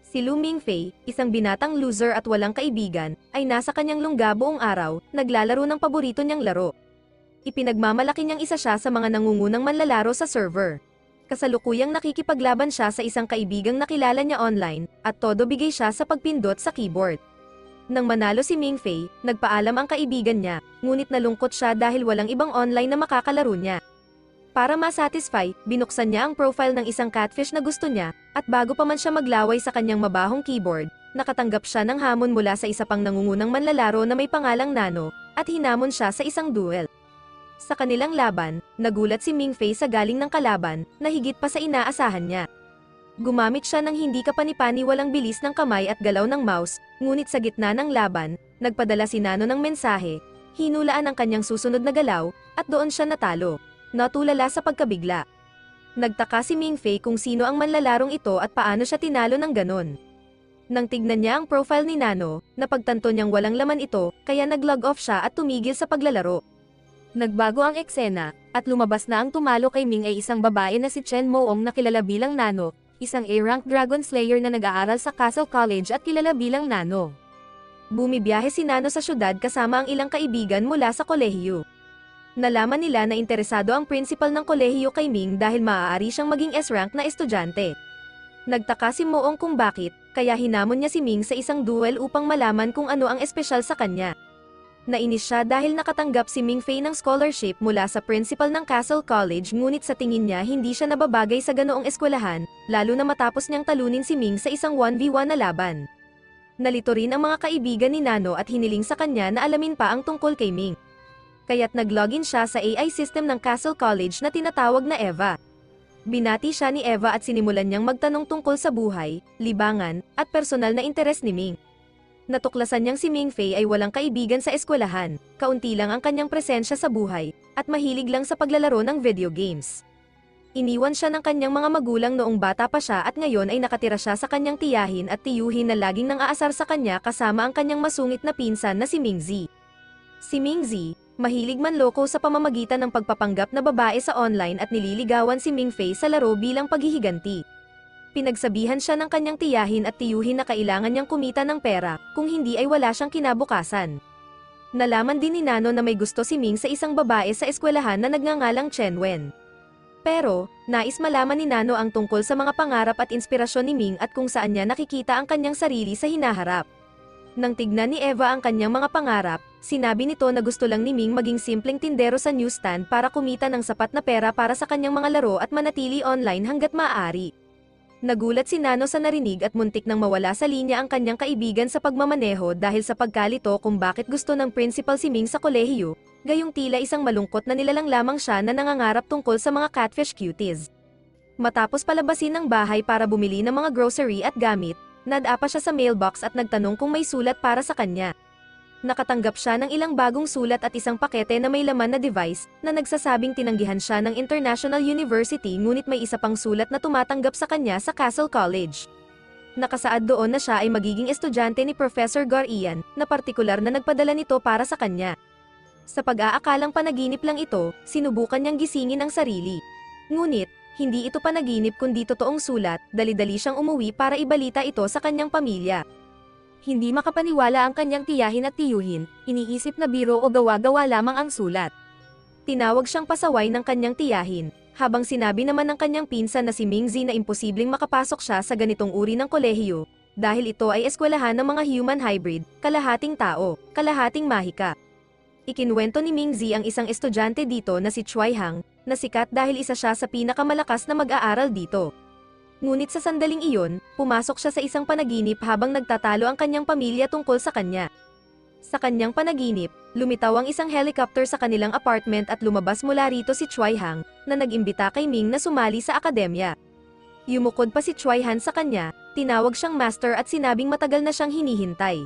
Si Lu Mingfei, isang binatang loser at walang kaibigan, ay nasa kanyang lungga buong araw, naglalaro ng paborito niyang laro. Ipinagmamalaki niyang isa siya sa mga nangungunang manlalaro sa server. Kasalukuyang nakikipaglaban siya sa isang kaibigang nakilala niya online, at todo bigay siya sa pagpindot sa keyboard. Nang manalo si Mingfei, nagpaalam ang kaibigan niya, ngunit nalungkot siya dahil walang ibang online na makakalaro niya. Para ma-satisfy, binuksan niya ang profile ng isang catfish na gusto niya, at bago pa man siya maglaway sa kanyang mabahong keyboard, nakatanggap siya ng hamon mula sa isa pang nangungunang manlalaro na may pangalang Nano, at hinamon siya sa isang duel. Sa kanilang laban, nagulat si Mingfei sa galing ng kalaban, na higit pa sa inaasahan niya. Gumamit siya ng hindi kapani-paniwalang bilis ng kamay at galaw ng mouse, ngunit sa gitna ng laban, nagpadala si Nano ng mensahe, hinulaan ang kanyang susunod na galaw, at doon siya natalo. Natulala sa pagkabigla. Nagtaka si Mingfei kung sino ang manlalarong ito at paano siya tinalo ng ganon. Nang tignan niya ang profile ni Nano, napagtanto niyang walang laman ito, kaya nag-log off siya at tumigil sa paglalaro. Nagbago ang eksena, at lumabas na ang tumalo kay Ming ay isang babae na si Chen Moong na kilala bilang Nano, isang A-rank Dragon Slayer na nag-aaral sa Castle College at kilala bilang Nano. Bumibiyahe si Nano sa syudad kasama ang ilang kaibigan mula sa kolehiyo. Nalaman nila na interesado ang principal ng kolehiyo kay Ming dahil maaari siyang maging S-rank na estudyante. Nagtaka si Moong kung bakit, kaya hinamon niya si Ming sa isang duel upang malaman kung ano ang espesyal sa kanya. Nainis siya dahil nakatanggap si Mingfei ng scholarship mula sa principal ng Castle College, ngunit sa tingin niya hindi siya nababagay sa ganoong eskwelahan, lalo na matapos niyang talunin si Ming sa isang 1v1 na laban. Nalito rin ang mga kaibigan ni Nano at hiniling sa kanya na alamin pa ang tungkol kay Ming. Kaya't nag-login siya sa AI system ng Castle College na tinatawag na Eva. Binati siya ni Eva at sinimulan niyang magtanong tungkol sa buhay, libangan, at personal na interes ni Ming. Natuklasan niyang si Mingfei ay walang kaibigan sa eskwelahan, kaunti lang ang kanyang presensya sa buhay, at mahilig lang sa paglalaro ng video games. Iniwan siya ng kanyang mga magulang noong bata pa siya at ngayon ay nakatira siya sa kanyang tiyahin at tiyuhin na laging nang-aasar sa kanya kasama ang kanyang masungit na pinsan na si Mingzi. Si Mingzi, mahilig manloko sa pamamagitan ng pagpapanggap na babae sa online at nililigawan si Mingfei sa laro bilang paghihiganti. Pinagsabihan siya ng kanyang tiyahin at tiyuhin na kailangan niyang kumita ng pera, kung hindi ay wala siyang kinabukasan. Nalaman din ni Nano na may gusto si Ming sa isang babae sa eskwelahan na nagngangalang Chen Wen. Pero, nais malaman ni Nano ang tungkol sa mga pangarap at inspirasyon ni Ming at kung saan niya nakikita ang kanyang sarili sa hinaharap. Nang tignan ni Eva ang kanyang mga pangarap, sinabi nito na gusto lang ni Ming maging simpleng tindero sa newsstand para kumita ng sapat na pera para sa kanyang mga laro at manatili online hanggat maaari. Nagulat si Nano sa narinig at muntik nang mawala sa linya ang kanyang kaibigan sa pagmamaneho dahil sa pagkalito kung bakit gusto ng principal si Ming sa kolehiyo, gayong tila isang malungkot na nilalang lamang siya na nangangarap tungkol sa mga catfish cuties. Matapos palabasin ng bahay para bumili ng mga grocery at gamit, nadapa siya sa mailbox at nagtanong kung may sulat para sa kanya. Nakatanggap siya ng ilang bagong sulat at isang pakete na may laman na device na nagsasabing tinanggihan siya ng International University ngunit may isa pang sulat na tumatanggap sa kanya sa Castle College. Nakasaad doon na siya ay magiging estudyante ni Professor Gorian, na partikular na nagpadala nito para sa kanya. Sa pag-aakalang panaginip lang ito, sinubukan niyang gisingin ang sarili. Ngunit, hindi ito panaginip kundi totoong sulat, dali-dali siyang umuwi para ibalita ito sa kanyang pamilya. Hindi makapaniwala ang kanyang tiyahin at tiyuhin, iniisip na biro o gawa-gawa lamang ang sulat. Tinawag siyang pasaway ng kanyang tiyahin, habang sinabi naman ng kanyang pinsan na si Mingzi na imposibleng makapasok siya sa ganitong uri ng kolehiyo, dahil ito ay eskwelahan ng mga human hybrid, kalahating tao, kalahating mahika. Ikinwento ni Mingzi ang isang estudyante dito na si Choi Hang, na sikat dahil isa siya sa pinakamalakas na mag-aaral dito. Ngunit sa sandaling iyon, pumasok siya sa isang panaginip habang nagtatalo ang kanyang pamilya tungkol sa kanya. Sa kanyang panaginip, lumitaw ang isang helicopter sa kanilang apartment at lumabas mula rito si Choi Hang, na nag-imbita kay Ming na sumali sa akademya. Yumukod pa si Choi Han sa kanya, tinawag siyang master at sinabing matagal na siyang hinihintay.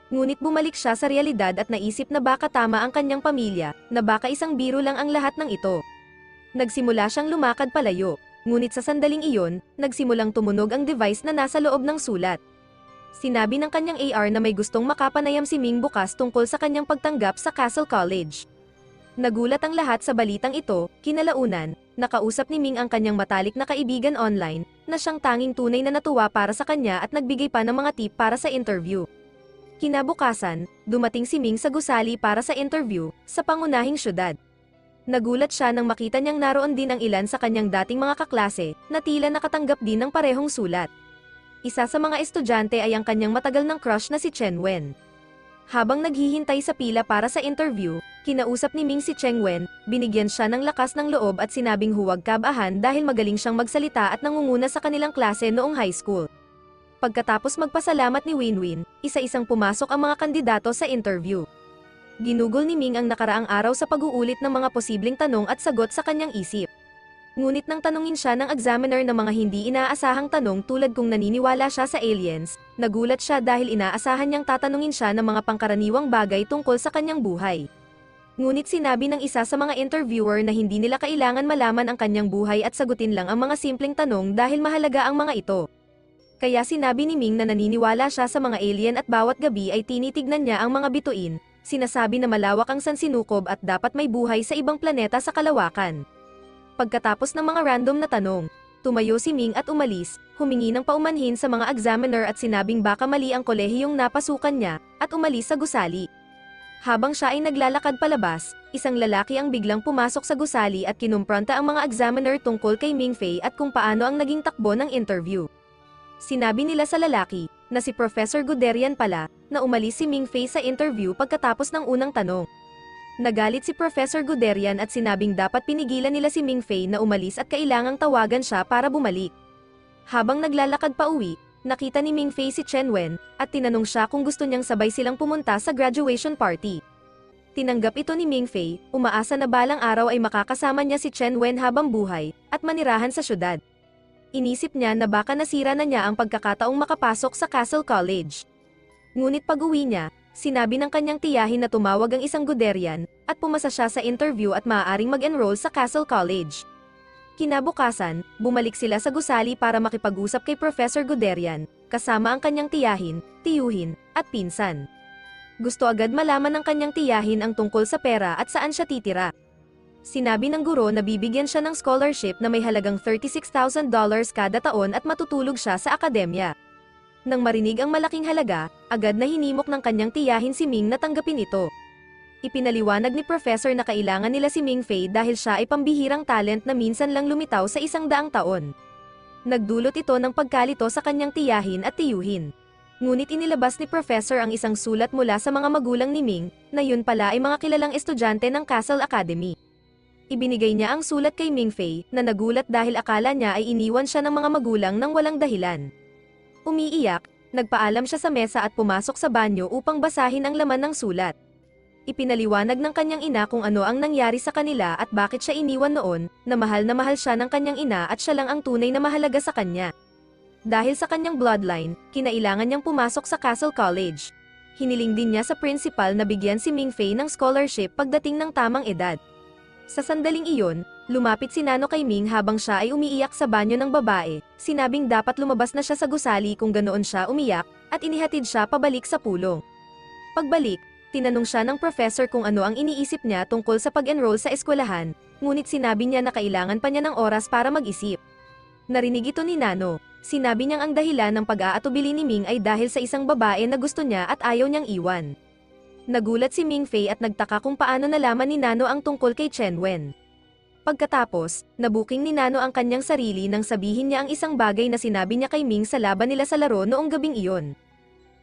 Ngunit bumalik siya sa realidad at naisip na baka tama ang kanyang pamilya, na baka isang biro lang ang lahat ng ito. Nagsimula siyang lumakad palayo. Ngunit sa sandaling iyon, nagsimulang tumunog ang device na nasa loob ng sulat. Sinabi ng kanyang AR na may gustong makapanayam si Ming bukas tungkol sa kanyang pagtanggap sa Castle College. Nagulat ang lahat sa balitang ito, kinalaunan, Nakausap ni Ming ang kanyang matalik na kaibigan online, na siyang tanging tunay na natuwa para sa kanya at nagbigay pa ng mga tip para sa interview. Kinabukasan, dumating si Ming sa gusali para sa interview, sa pangunahing syudad. Nagulat siya nang makita niyang naroon din ang ilan sa kanyang dating mga kaklase, na tila nakatanggap din ng parehong sulat. Isa sa mga estudyante ay ang kanyang matagal ng crush na si Chen Wen. Habang naghihintay sa pila para sa interview, kinausap ni Ming si Cheng Wen, binigyan siya ng lakas ng loob at sinabing huwag kabahan dahil magaling siyang magsalita at nangunguna sa kanilang klase noong high school. Pagkatapos magpasalamat ni Winwin, isa-isang pumasok ang mga kandidato sa interview. Ginugol ni Ming ang nakaraang araw sa pag-uulit ng mga posibleng tanong at sagot sa kanyang isip. Ngunit nang tanungin siya ng examiner ng mga hindi inaasahang tanong tulad kung naniniwala siya sa aliens, nagulat siya dahil inaasahan niyang tatanungin siya ng mga pangkaraniwang bagay tungkol sa kanyang buhay. Ngunit sinabi ng isa sa mga interviewer na hindi nila kailangan malaman ang kanyang buhay at sagutin lang ang mga simpleng tanong dahil mahalaga ang mga ito. Kaya sinabi ni Ming na naniniwala siya sa mga alien at bawat gabi ay tinitignan niya ang mga bituin, sinasabi na malawak ang sansinukob at dapat may buhay sa ibang planeta sa kalawakan. Pagkatapos ng mga random na tanong, tumayo si Ming at umalis, humingi ng paumanhin sa mga examiner at sinabing baka mali ang kolehiyong napasukan niya, at umalis sa gusali. Habang siya ay naglalakad palabas, isang lalaki ang biglang pumasok sa gusali at kinumpronta ang mga examiner tungkol kay Ming Fei at kung paano ang naging takbo ng interview. Sinabi nila sa lalaki, na si Professor Guderian pala, na umalis si Ming Fei sa interview pagkatapos ng unang tanong. Nagalit si Professor Guderian at sinabing dapat pinigilan nila si Ming Fei na umalis at kailangang tawagan siya para bumalik. Habang naglalakad pa uwi, nakita ni Ming Fei si Chen Wen, at tinanong siya kung gusto niyang sabay silang pumunta sa graduation party. Tinanggap ito ni Ming Fei, umaasa na balang araw ay makakasama niya si Chen Wen habang buhay, at manirahan sa syudad. Inisip niya na baka nasira na niya ang pagkakataong makapasok sa Castle College. Ngunit pag-uwi niya, sinabi ng kanyang tiyahin na tumawag ang isang Guderian, at pumasa siya sa interview at maaaring mag-enroll sa Castle College. Kinabukasan, bumalik sila sa gusali para makipag-usap kay Professor Guderian, kasama ang kanyang tiyahin, tiyuhin, at pinsan. Gusto agad malaman ng kanyang tiyahin ang tungkol sa pera at saan siya titira. Sinabi ng guro na bibigyan siya ng scholarship na may halagang $36,000 kada taon at matutulog siya sa akademya. Nang marinig ang malaking halaga, agad na hinimok ng kanyang tiyahin si Ming na tanggapin ito. Ipinaliwanag ni Professor na kailangan nila si Ming Fei dahil siya ay pambihirang talent na minsan lang lumitaw sa 100 taon. Nagdulot ito ng pagkalito sa kanyang tiyahin at tiyuhin. Ngunit inilabas ni Professor ang isang sulat mula sa mga magulang ni Ming, na yun pala ay mga kilalang estudyante ng Castle Academy. Ibinigay niya ang sulat kay Ming Fei, na nagulat dahil akala niya ay iniwan siya ng mga magulang nang walang dahilan. Umiiyak, nagpaalam siya sa mesa at pumasok sa banyo upang basahin ang laman ng sulat. Ipinaliwanag ng kanyang ina kung ano ang nangyari sa kanila at bakit siya iniwan noon, na mahal siya ng kanyang ina at siya lang ang tunay na mahalaga sa kanya. Dahil sa kanyang bloodline, kinailangan niyang pumasok sa Castle College. Hiniling din niya sa principal na bigyan si Ming Fei ng scholarship pagdating ng tamang edad. Sa sandaling iyon, lumapit si Nano kay Ming habang siya ay umiiyak sa banyo ng babae, sinabing dapat lumabas na siya sa gusali kung ganoon siya umiyak, at inihatid siya pabalik sa pulong. Pagbalik, tinanong siya ng professor kung ano ang iniisip niya tungkol sa pag-enroll sa eskwelahan, ngunit sinabi niya na kailangan pa niya ng oras para mag-isip. Narinig ito ni Nano, sinabi niyang ang dahilan ng pag-aatubili ni Ming ay dahil sa isang babae na gusto niya at ayaw niyang iwan. Nagulat si Ming Fei at nagtaka kung paano nalaman ni Nano ang tungkol kay Chen Wen. Pagkatapos, nabuking ni Nano ang kanyang sarili nang sabihin niya ang isang bagay na sinabi niya kay Ming sa laban nila sa laro noong gabing iyon.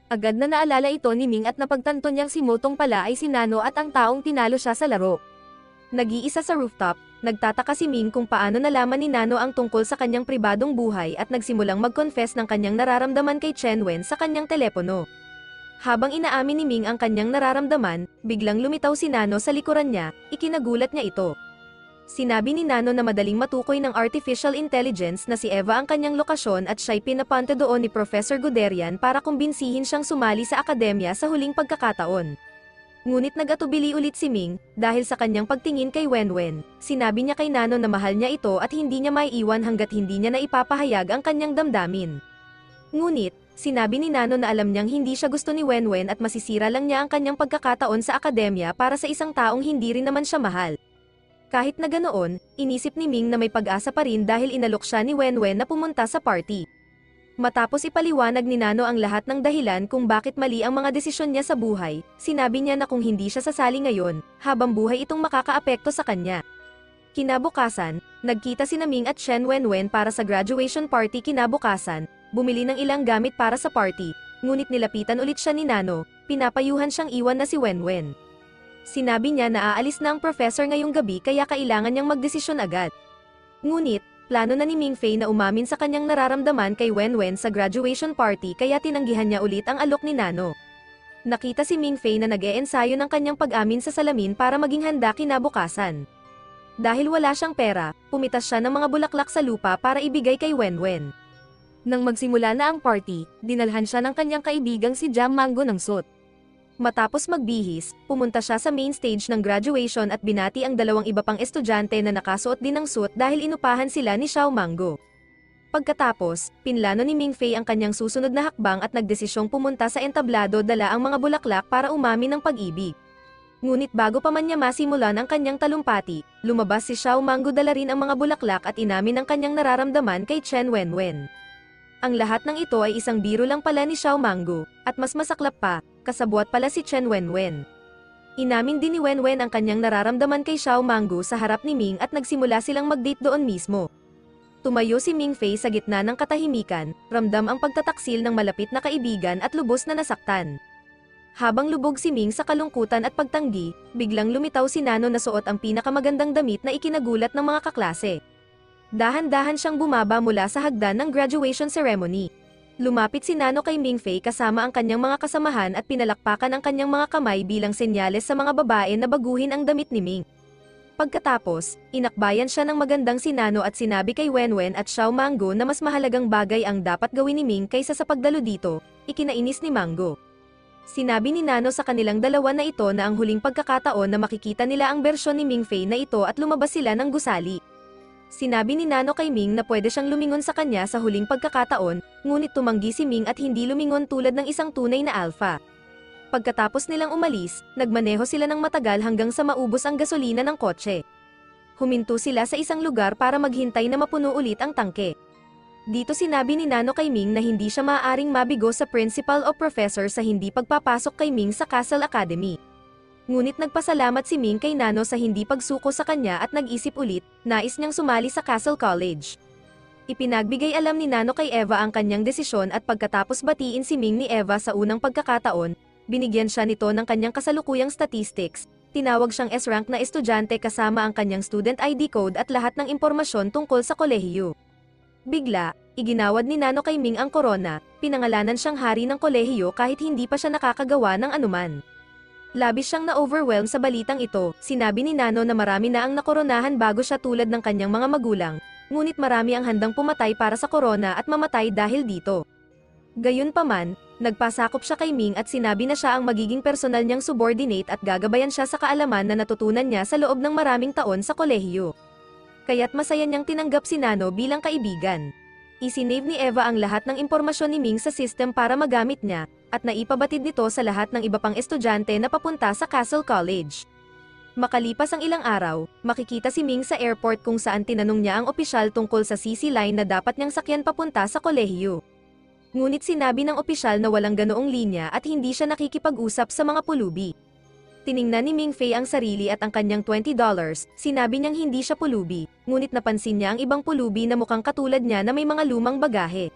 Agad na naalala ito ni Ming at napagtanto niyang si Motong pala ay si Nano at ang taong tinalo siya sa laro. Nag-iisa sa rooftop, nagtataka si Ming kung paano nalaman ni Nano ang tungkol sa kanyang pribadong buhay at nagsimulang mag-confess ng kanyang nararamdaman kay Chen Wen sa kanyang telepono. Habang inaamin ni Ming ang kanyang nararamdaman, biglang lumitaw si Nano sa likuran niya, ikinagulat niya ito. Sinabi ni Nano na madaling matukoy ng artificial intelligence na si Eva ang kanyang lokasyon at siya'y pinapunta doon ni Professor Guderian para kumbinsihin siyang sumali sa akademya sa huling pagkakataon. Ngunit nag-atubili ulit si Ming, dahil sa kanyang pagtingin kay Wenwen, sinabi niya kay Nano na mahal niya ito at hindi niya maiiwan hanggat hindi niya naipapahayag ang kanyang damdamin. Ngunit, sinabi ni Nano na alam niyang hindi siya gusto ni Wenwen at masisira lang niya ang kanyang pagkakataon sa akademya para sa isang taong hindi rin naman siya mahal. Kahit na ganoon, inisip ni Ming na may pag-asa pa rin dahil inalok siya ni Wenwen na pumunta sa party. Matapos ipaliwanag ni Nano ang lahat ng dahilan kung bakit mali ang mga desisyon niya sa buhay, sinabi niya na kung hindi siya sasali ngayon, habang buhay itong makakaapekto sa kanya. Kinabukasan, nagkita sina Ming at Shen Wenwen para sa graduation party kinabukasan, bumili ng ilang gamit para sa party, ngunit nilapitan ulit siya ni Nano, pinapayuhan siyang iwan na si Wenwen. Sinabi niya na aalis na ang professor ngayong gabi kaya kailangan niyang magdesisyon agad. Ngunit, plano na ni Ming Fei na umamin sa kanyang nararamdaman kay Wenwen sa graduation party kaya tinanggihan niya ulit ang alok ni Nano. Nakita si Ming Fei na nag-e-ensayo ng kanyang pag-amin sa salamin para maging handa kinabukasan. Dahil wala siyang pera, pumitas siya ng mga bulaklak sa lupa para ibigay kay Wenwen. Nang magsimula na ang party, dinalhan siya ng kanyang kaibigang si Jam Mango ng suit. Matapos magbihis, pumunta siya sa main stage ng graduation at binati ang dalawang iba pang estudyante na nakasuot din ng suit dahil inupahan sila ni Xiao Mango. Pagkatapos, pinlano ni Ming Fei ang kanyang susunod na hakbang at nagdesisyong pumunta sa entablado dala ang mga bulaklak para umamin ng pag-ibig. Ngunit bago pa man niya masimulan ang kanyang talumpati, lumabas si Xiao Mango dala rin ang mga bulaklak at inamin ang kanyang nararamdaman kay Chen Wenwen. Ang lahat ng ito ay isang biro lang pala ni Xiao Mango, at mas masaklap pa, kasabwat pala si Chen Wenwen. Inamin din ni Wenwen ang kanyang nararamdaman kay Xiao Mango sa harap ni Ming at nagsimula silang mag-date doon mismo. Tumayo si Ming Fei sa gitna ng katahimikan, ramdam ang pagtataksil ng malapit na kaibigan at lubos na nasaktan. Habang lubog si Ming sa kalungkutan at pagtanggi, biglang lumitaw si Nano na suot ang pinakamagandang damit na ikinagulat ng mga kaklase. Dahan-dahan siyang bumaba mula sa hagdan ng graduation ceremony. Lumapit si Nano kay Ming Fei kasama ang kanyang mga kasamahan at pinalakpakan ang kanyang mga kamay bilang senyales sa mga babae na baguhin ang damit ni Ming. Pagkatapos, inakbayan siya ng magandang si Nano at sinabi kay Wenwen at Xiao Mango na mas mahalagang bagay ang dapat gawin ni Ming kaysa sa pagdalo dito, ikinainis ni Mango. Sinabi ni Nano sa kanilang dalawa na ito na ang huling pagkakataon na makikita nila ang bersyon ni Ming Fei na ito at lumabas sila ng gusali. Sinabi ni Nano kay Ming na pwede siyang lumingon sa kanya sa huling pagkakataon, ngunit tumanggi si Ming at hindi lumingon tulad ng isang tunay na alpha. Pagkatapos nilang umalis, nagmaneho sila ng matagal hanggang sa maubos ang gasolina ng kotse. Huminto sila sa isang lugar para maghintay na mapuno ulit ang tangke. Dito sinabi ni Nano kay Ming na hindi siya maaaring mabigo sa principal o professor sa hindi pagpapasok kay Ming sa Castle Academy. Ngunit nagpasalamat si Ming kay Nano sa hindi pagsuko sa kanya at nag-isip ulit, nais niyang sumali sa Castle College. Ipinagbigay alam ni Nano kay Eva ang kanyang desisyon at pagkatapos batiin si Ming ni Eva sa unang pagkakataon, binigyan siya nito ng kanyang kasalukuyang statistics, tinawag siyang S-rank na estudyante kasama ang kanyang student ID code at lahat ng impormasyon tungkol sa kolehiyo. Bigla, iginawad ni Nano kay Ming ang korona, pinangalanan siyang hari ng kolehiyo kahit hindi pa siya nakakagawa ng anuman. Labis siyang na-overwhelm sa balitang ito, sinabi ni Nano na marami na ang nakoronahan bago siya tulad ng kanyang mga magulang, ngunit marami ang handang pumatay para sa korona at mamatay dahil dito. Gayunpaman, nagpasakop siya kay Ming at sinabi na siya ang magiging personal niyang subordinate at gagabayan siya sa kaalaman na natutunan niya sa loob ng maraming taon sa kolehiyo. Kaya't masaya niyang tinanggap si Nano bilang kaibigan. Isinave ni Eva ang lahat ng impormasyon ni Ming sa system para magamit niya, at naipabatid nito sa lahat ng iba pang estudyante na papunta sa Castle College. Makalipas ang ilang araw, makikita si Ming sa airport kung saan tinanong niya ang opisyal tungkol sa CC line na dapat niyang sakyan papunta sa kolehiyo. Ngunit sinabi ng opisyal na walang ganoong linya at hindi siya nakikipag-usap sa mga pulubi. Tiningnan ni Ming Fei ang sarili at ang kanyang $20, sinabi niyang hindi siya pulubi, ngunit napansin niya ang ibang pulubi na mukhang katulad niya na may mga lumang bagahe.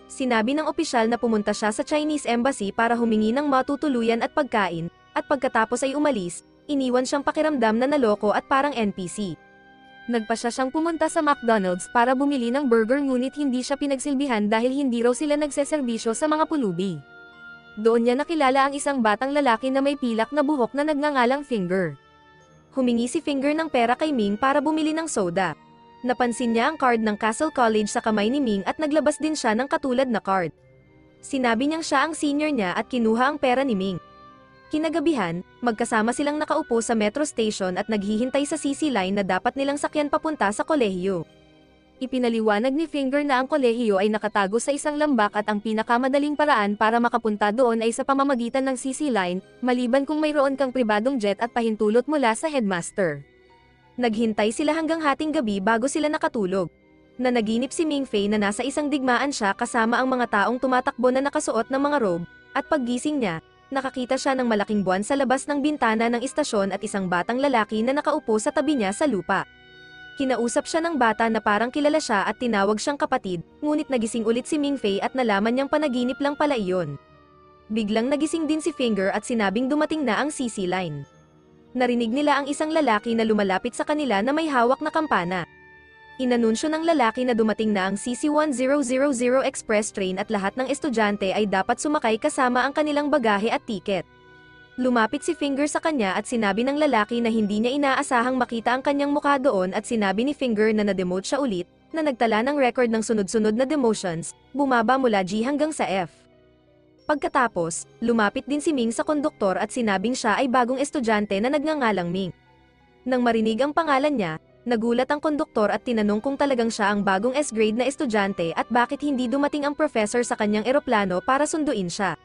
Sinabi ng opisyal na pumunta siya sa Chinese Embassy para humingi ng matutuluyan at pagkain, at pagkatapos ay umalis, iniwan siyang pakiramdam na naloko at parang NPC. Nagpasya siyang pumunta sa McDonald's para bumili ng burger ngunit hindi siya pinagsilbihan dahil hindi raw sila nagseserbisyo sa mga pulubi. Doon niya nakilala ang isang batang lalaki na may pilak na buhok na nagngangalang Finger. Humingi si Finger ng pera kay Ming para bumili ng soda. Napansin niya ang card ng Castle College sa kamay ni Ming at naglabas din siya ng katulad na card. Sinabi niyang siya ang senior niya at kinuha ang pera ni Ming. Kinagabihan, magkasama silang nakaupo sa metro station at naghihintay sa CC line na dapat nilang sakyan papunta sa kolehiyo. Ipinaliwanag ni Finger na ang kolehiyo ay nakatago sa isang lambak at ang pinakamadaling paraan para makapunta doon ay sa pamamagitan ng CC line, maliban kung mayroon kang pribadong jet at pahintulot mula sa headmaster. Naghintay sila hanggang hating gabi bago sila nakatulog. Nanaginip si Mingfei na nasa isang digmaan siya kasama ang mga taong tumatakbo na nakasuot ng mga robe, at paggising niya, nakakita siya ng malaking buwan sa labas ng bintana ng istasyon at isang batang lalaki na nakaupo sa tabi niya sa lupa. Kinausap siya ng bata na parang kilala siya at tinawag siyang kapatid, ngunit nagising ulit si Mingfei at nalaman niyang panaginip lang pala iyon. Biglang nagising din si Finger at sinabing dumating na ang CC line. Narinig nila ang isang lalaki na lumalapit sa kanila na may hawak na kampana. Inanunsyo ng lalaki na dumating na ang CC-1000 Express train at lahat ng estudyante ay dapat sumakay kasama ang kanilang bagahe at tiket. Lumapit si Finger sa kanya at sinabi ng lalaki na hindi niya inaasahang makita ang kanyang mukha doon at sinabi ni Finger na na-demote siya ulit, na nagtala ng record ng sunod-sunod na demotions, bumaba mula G hanggang sa F. Pagkatapos, lumapit din si Ming sa konduktor at sinabing siya ay bagong estudyante na nagngangalang Ming. Nang marinig ang pangalan niya, nagulat ang konduktor at tinanong kung talagang siya ang bagong S-grade na estudyante at bakit hindi dumating ang professor sa kanyang eroplano para sunduin siya.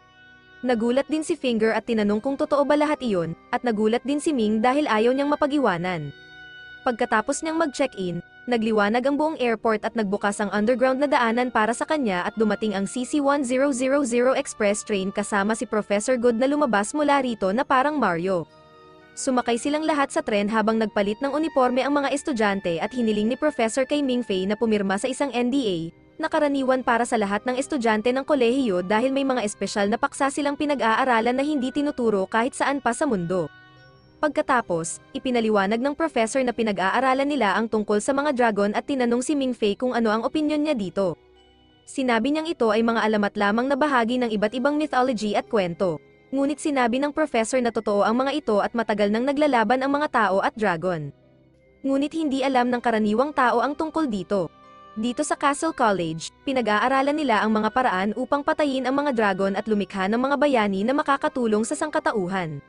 Nagulat din si Finger at tinanong kung totoo ba lahat iyon, at nagulat din si Ming dahil ayaw niyang mapag-iwanan. Pagkatapos niyang mag-check-in, nagliwanag ang buong airport at nagbukas ang underground na daanan para sa kanya at dumating ang CC-1000 Express train kasama si Professor Good na lumabas mula rito na parang Mario. Sumakay silang lahat sa tren habang nagpalit ng uniforme ang mga estudyante at hiniling ni Professor kay Mingfei na pumirma sa isang NDA, na karaniwan para sa lahat ng estudyante ng kolehiyo dahil may mga espesyal na paksa silang pinag-aaralan na hindi tinuturo kahit saan pa sa mundo. Pagkatapos, ipinaliwanag ng professor na pinag-aaralan nila ang tungkol sa mga dragon at tinanong si Mingfei kung ano ang opinyon niya dito. Sinabi niyang ito ay mga alamat lamang na bahagi ng iba't ibang mythology at kwento. Ngunit sinabi ng professor na totoo ang mga ito at matagal nang naglalaban ang mga tao at dragon. Ngunit hindi alam ng karaniwang tao ang tungkol dito. Dito sa Castle College, pinag-aaralan nila ang mga paraan upang patayin ang mga dragon at lumikha ng mga bayani na makakatulong sa sangkatauhan.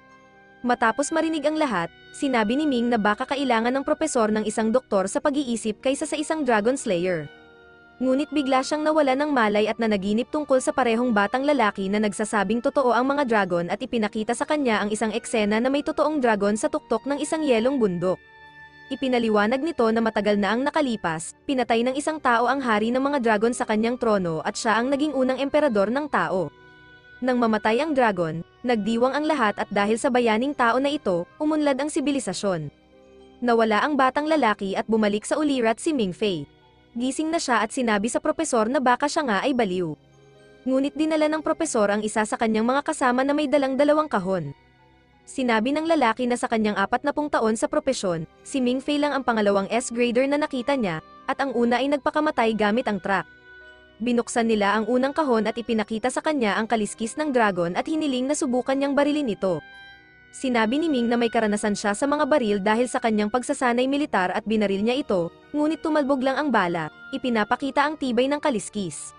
Matapos marinig ang lahat, sinabi ni Ming na baka kailangan ng propesor ng isang doktor sa pag-iisip kaysa sa isang dragon slayer. Ngunit bigla siyang nawala ng malay at nanaginip tungkol sa parehong batang lalaki na nagsasabing totoo ang mga dragon at ipinakita sa kanya ang isang eksena na may totoong dragon sa tuktok ng isang yelong bundok. Ipinaliwanag nito na matagal na ang nakalipas, pinatay ng isang tao ang hari ng mga dragon sa kanyang trono at siya ang naging unang emperador ng tao. Nang mamatay ang dragon, nagdiwang ang lahat at dahil sa bayaning tao na ito, umunlad ang sibilisasyon. Nawala ang batang lalaki at bumalik sa ulirat si Mingfei. Gising na siya at sinabi sa propesor na baka siya nga ay baliw. Ngunit dinala ng propesor ang isa sa kanyang mga kasama na may dalang dalawang kahon. Sinabi ng lalaki na sa kanyang 40 taon sa propesyon, si Mingfei lang ang pangalawang S-grader na nakita niya, at ang una ay nagpakamatay gamit ang truck. Binuksan nila ang unang kahon at ipinakita sa kanya ang kaliskis ng dragon at hiniling na subukan niyang barilin ito. Sinabi ni Ming na may karanasan siya sa mga baril dahil sa kanyang pagsasanay militar at binaril niya ito, ngunit tumalbog lang ang bala, ipinapakita ang tibay ng kaliskis.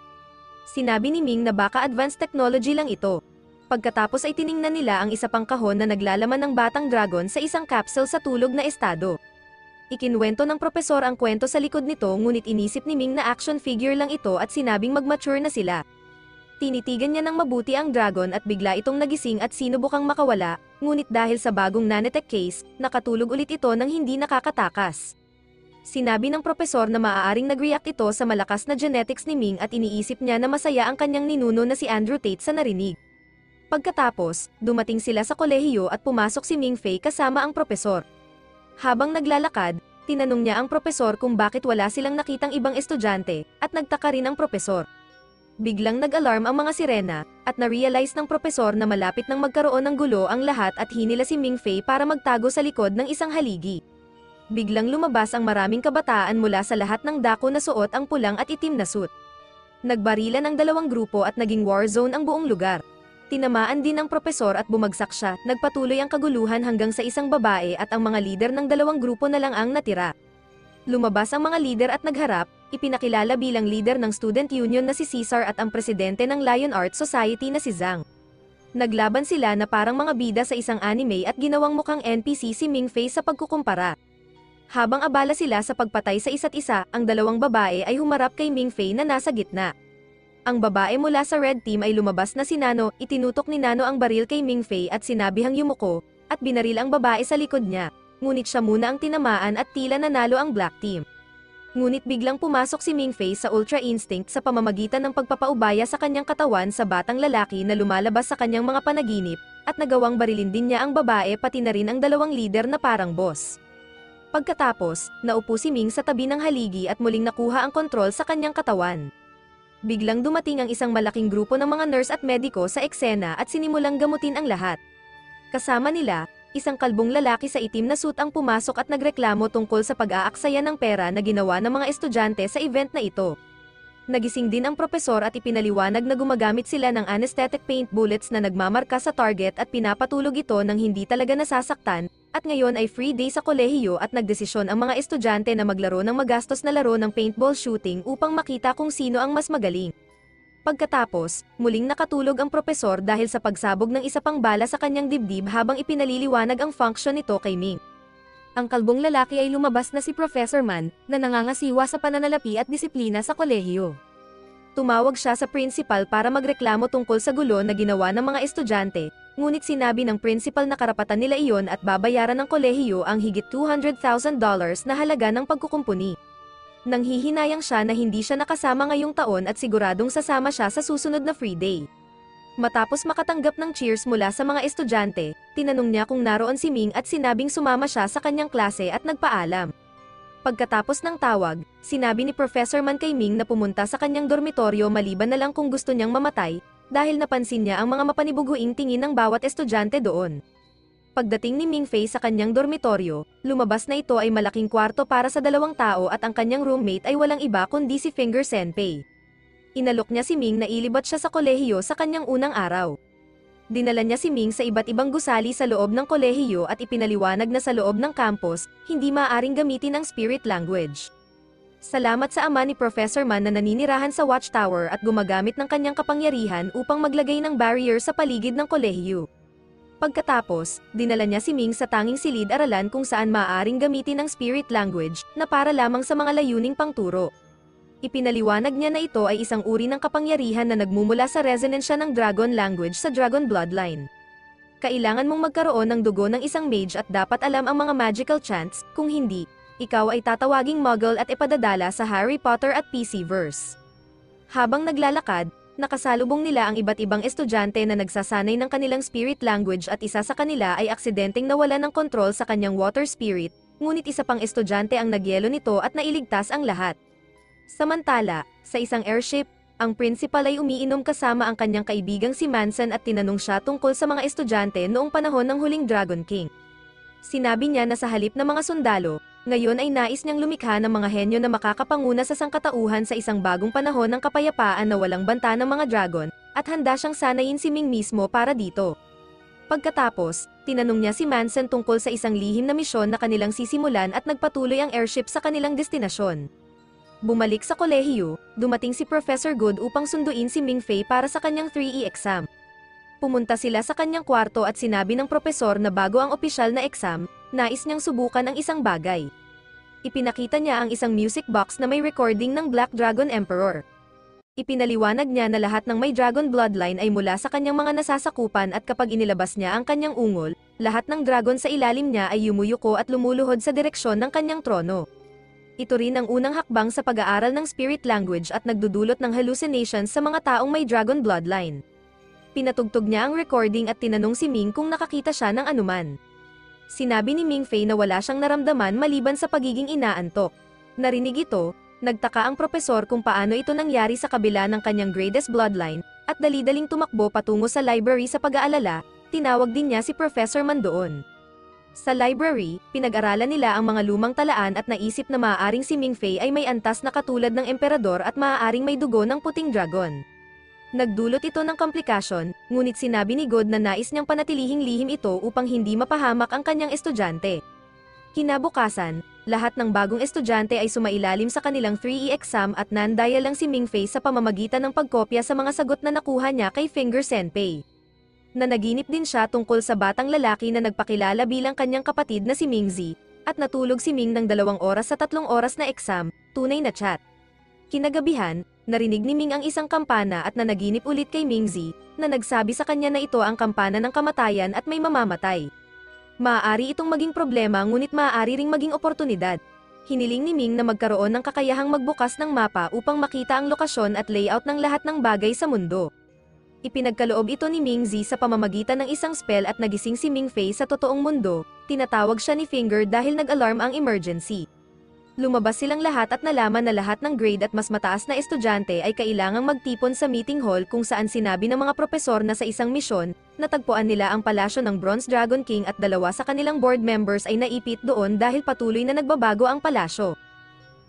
Sinabi ni Ming na baka advanced technology lang ito. Pagkatapos ay tiningnan nila ang isa pang kahon na naglalaman ng batang dragon sa isang capsule sa tulog na estado. Ikinwento ng propesor ang kwento sa likod nito ngunit inisip ni Ming na action figure lang ito at sinabing mag-mature na sila. Tinitigan niya ng mabuti ang dragon at bigla itong nagising at sinubukang makawala, ngunit dahil sa bagong nanotech case, nakatulog ulit ito nang hindi nakakatakas. Sinabi ng propesor na maaaring nag-react ito sa malakas na genetics ni Ming at iniisip niya na masaya ang kanyang ninuno na si Andrew Tate sa narinig. Pagkatapos, dumating sila sa kolehiyo at pumasok si Mingfei kasama ang propesor. Habang naglalakad, tinanong niya ang propesor kung bakit wala silang nakitang ibang estudyante, at nagtaka rin ang propesor. Biglang nag-alarm ang mga sirena, at na-realize ng propesor na malapit nang magkaroon ng gulo ang lahat at hinila si Mingfei para magtago sa likod ng isang haligi. Biglang lumabas ang maraming kabataan mula sa lahat ng dako na suot ang pulang at itim na suit. Nagbarilan ang dalawang grupo at naging war zone ang buong lugar. Tinamaan din ng propesor at bumagsak siya, nagpatuloy ang kaguluhan hanggang sa isang babae at ang mga lider ng dalawang grupo na lang ang natira. Lumabas ang mga lider at nagharap, ipinakilala bilang leader ng student union na si Caesar at ang presidente ng Lion Art Society na si Zhang. Naglaban sila na parang mga bida sa isang anime at ginawang mukhang NPC si Mingfei sa pagkukumpara. Habang abala sila sa pagpatay sa isa't isa, ang dalawang babae ay humarap kay Mingfei na nasa gitna. Ang babae mula sa red team ay lumabas na si Nano, itinutok ni Nano ang baril kay Mingfei at sinabihang yumuko, at binaril ang babae sa likod niya. ngunit siya muna ang tinamaan at tila nanalo ang Black Team. Ngunit biglang pumasok si Ming-Fei sa Ultra Instinct sa pamamagitan ng pagpapaubaya sa kanyang katawan sa batang lalaki na lumalabas sa kanyang mga panaginip, at nagawang barilin din niya ang babae pati na rin ang dalawang leader na parang boss. Pagkatapos, naupo si Ming sa tabi ng haligi at muling nakuha ang kontrol sa kanyang katawan. Biglang dumating ang isang malaking grupo ng mga nurse at mediko sa eksena at sinimulang gamutin ang lahat. Kasama nila, isang kalbong lalaki sa itim na suit ang pumasok at nagreklamo tungkol sa pag-aaksaya ng pera na ginawa ng mga estudyante sa event na ito. Nagising din ang propesor at ipinaliwanag na gumagamit sila ng anesthetic paint bullets na nagmamarka sa target at pinapatulog ito nang hindi talaga nasasaktan, at ngayon ay free day sa kolehiyo at nagdesisyon ang mga estudyante na maglaro ng magastos na laro ng paintball shooting upang makita kung sino ang mas magaling. Pagkatapos, muling nakatulog ang propesor dahil sa pagsabog ng isa pang bala sa kanyang dibdib habang ipinaliliwanag ang function nito kay Ming. Ang kalbong lalaki ay lumabas na si Professor Man, na nangangasiwa sa pananalapi at disiplina sa kolehiyo. Tumawag siya sa principal para magreklamo tungkol sa gulo na ginawa ng mga estudyante, ngunit sinabi ng principal na karapatan nila iyon at babayaran ng kolehiyo ang higit $200,000 na halaga ng pagkukumpuni. Nanghihinayang siya na hindi siya nakasama ngayong taon at siguradong sasama siya sa susunod na free day. Matapos makatanggap ng cheers mula sa mga estudyante, tinanong niya kung naroon si Ming at sinabing sumama siya sa kanyang klase at nagpaalam. Pagkatapos ng tawag, sinabi ni Professor Man kay Ming na pumunta sa kanyang dormitoryo maliban na lang kung gusto niyang mamatay, dahil napansin niya ang mga mapanibuguing tingin ng bawat estudyante doon. Pagdating ni Ming-Fei sa kanyang dormitoryo, lumabas na ito ay malaking kwarto para sa 2 tao at ang kanyang roommate ay walang iba kundi si Finger Senpei. Inalok niya si Ming na ilibat siya sa kolehiyo sa kanyang unang araw. Dinala niya si Ming sa iba't ibang gusali sa loob ng kolehiyo at ipinaliwanag na sa loob ng campus, hindi maaaring gamitin ang spirit language. Salamat sa ama ni Professor Man na naninirahan sa watchtower at gumagamit ng kanyang kapangyarihan upang maglagay ng barrier sa paligid ng kolehiyo. Pagkatapos, dinala niya si Ming sa tanging silid-aralan kung saan maaaring gamitin ang spirit language na para lamang sa mga layuning pangturo. Ipinaliwanag niya na ito ay isang uri ng kapangyarihan na nagmumula sa resonensya ng dragon language sa dragon bloodline. Kailangan mong magkaroon ng dugo ng isang mage at dapat alam ang mga magical chants, kung hindi, ikaw ay tatawaging muggle at ipadadala sa Harry Potter at PC-verse. Habang naglalakad, nakasalubong nila ang iba't ibang estudyante na nagsasanay ng kanilang spirit language at isa sa kanila ay aksidenteng nawala ng kontrol sa kanyang water spirit, ngunit isa pang estudyante ang nagyelo nito at nailigtas ang lahat. Samantala, sa isang airship, ang principal ay umiinom kasama ang kanyang kaibigang si Manson at tinanong siya tungkol sa mga estudyante noong panahon ng huling Dragon King. Sinabi niya na sa halip na mga sundalo, ngayon ay nais niyang lumikha ng mga henyo na makakapanguna sa sangkatauhan sa isang bagong panahon ng kapayapaan na walang banta ng mga dragon, at handa siyang sanayin si Ming mismo para dito. Pagkatapos, tinanong niya si Manson tungkol sa isang lihim na misyon na kanilang sisimulan at nagpatuloy ang airship sa kanilang destinasyon. Bumalik sa kolehiyo, dumating si Professor Good upang sunduin si Ming-Fei para sa kanyang 3E exam. Pumunta sila sa kanyang kwarto at sinabi ng propesor na bago ang opisyal na exam, nais niyang subukan ang isang bagay. Ipinakita niya ang isang music box na may recording ng Black Dragon Emperor. Ipinaliwanag niya na lahat ng may dragon bloodline ay mula sa kanyang mga nasasakupan at kapag inilabas niya ang kanyang ungol, lahat ng dragon sa ilalim niya ay yumuyuko at lumuluhod sa direksyon ng kanyang trono. Ito rin ang unang hakbang sa pag-aaral ng spirit language at nagdudulot ng hallucinations sa mga taong may dragon bloodline. Pinatugtog niya ang recording at tinanong si Ming kung nakakita siya ng anuman. Sinabi ni Ming-Fei na wala siyang naramdaman maliban sa pagiging inaantok. Narinig ito, nagtaka ang propesor kung paano ito nangyari sa kabila ng kanyang greatest bloodline, at dali-daling tumakbo patungo sa library sa pag-aalala, tinawag din niya si Professor Man doon. Sa library, pinag-aralan nila ang mga lumang talaan at naisip na maaaring si Ming-Fei ay may antas na katulad ng emperador at maaaring may dugo ng puting dragon. Nagdulot ito ng komplikasyon, ngunit sinabi ni God na nais niyang panatilihing lihim ito upang hindi mapahamak ang kanyang estudyante. Kinabukasan, lahat ng bagong estudyante ay sumailalim sa kanilang 3E exam at nandaya lang si Ming-Fei sa pamamagitan ng pagkopya sa mga sagot na nakuha niya kay Finger Senpei. Nanaginip din siya tungkol sa batang lalaki na nagpakilala bilang kanyang kapatid na si Ming-Zi, at natulog si Ming ng 2 oras sa 3 oras na exam, tunay na chat. Kinagabihan, narinig ni Ming ang isang kampana at nanaginip ulit kay Ming-Zi, na nagsabi sa kanya na ito ang kampana ng kamatayan at may mamamatay. Maaari itong maging problema ngunit maaari ring maging oportunidad. Hiniling ni Ming na magkaroon ng kakayahang magbukas ng mapa upang makita ang lokasyon at layout ng lahat ng bagay sa mundo. Ipinagkaloob ito ni Ming Zi sa pamamagitan ng isang spell at nagising si Ming Fei sa totoong mundo. Tinatawag siya ni Finger dahil nag-alarm ang emergency. Lumabas silang lahat at nalaman na lahat ng grade at mas mataas na estudyante ay kailangang magtipon sa meeting hall kung saan sinabi ng mga propesor na sa isang misyon, natagpuan nila ang palasyo ng Bronze Dragon King at dalawa sa kanilang board members ay naipit doon dahil patuloy na nagbabago ang palasyo.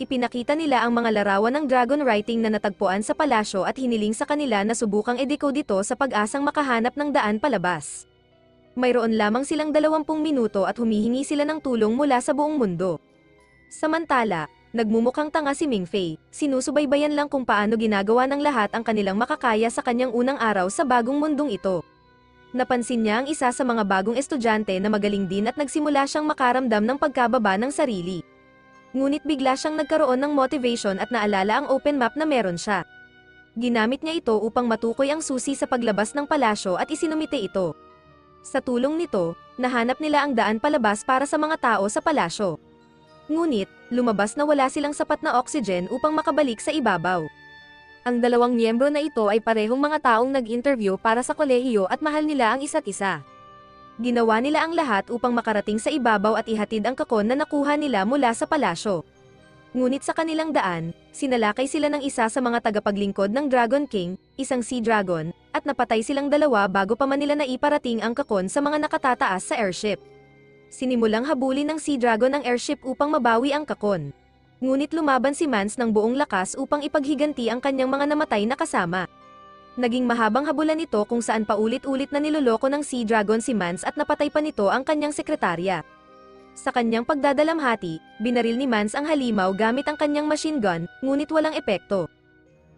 Ipinakita nila ang mga larawan ng dragon writing na natagpuan sa palasyo at hiniling sa kanila na subukang i-decode ito sa pag-asang makahanap ng daan palabas. Mayroon lamang silang 20 minuto at humihingi sila ng tulong mula sa buong mundo. Samantala, nagmumukhang tanga si Ming Fei, sinusubaybayan lang kung paano ginagawa ng lahat ang kanilang makakaya sa kanyang unang araw sa bagong mundong ito. Napansin niya ang isa sa mga bagong estudyante na magaling din at nagsimula siyang makaramdam ng pagkababa ng sarili. Ngunit bigla siyang nagkaroon ng motivation at naalala ang open map na meron siya. Ginamit niya ito upang matukoy ang susi sa paglabas ng palasyo at isinumite ito. Sa tulong nito, nahanap nila ang daan palabas para sa mga tao sa palasyo. Ngunit, lumabas na wala silang sapat na oxygen upang makabalik sa ibabaw. Ang dalawang miyembro na ito ay parehong mga taong nag-interview para sa kolehiyo at mahal nila ang isa't isa. Ginawa nila ang lahat upang makarating sa ibabaw at ihatid ang kakon na nakuha nila mula sa palasyo. Ngunit sa kanilang daan, sinalakay sila ng isa sa mga tagapaglingkod ng Dragon King, isang Sea Dragon, at napatay silang dalawa bago pa man nila naiparating ang kakon sa mga nakatataas sa airship. Sinimulang habulin ng Sea Dragon ang airship upang mabawi ang kakon. Ngunit lumaban si Mans ng buong lakas upang ipaghiganti ang kanyang mga namatay na kasama. Naging mahabang habulan ito kung saan paulit-ulit na niloloko ng Sea Dragon si Mans at napatay pa nito ang kanyang sekretarya. Sa kanyang pagdadalamhati, binaril ni Mans ang halimaw gamit ang kanyang machine gun, ngunit walang epekto.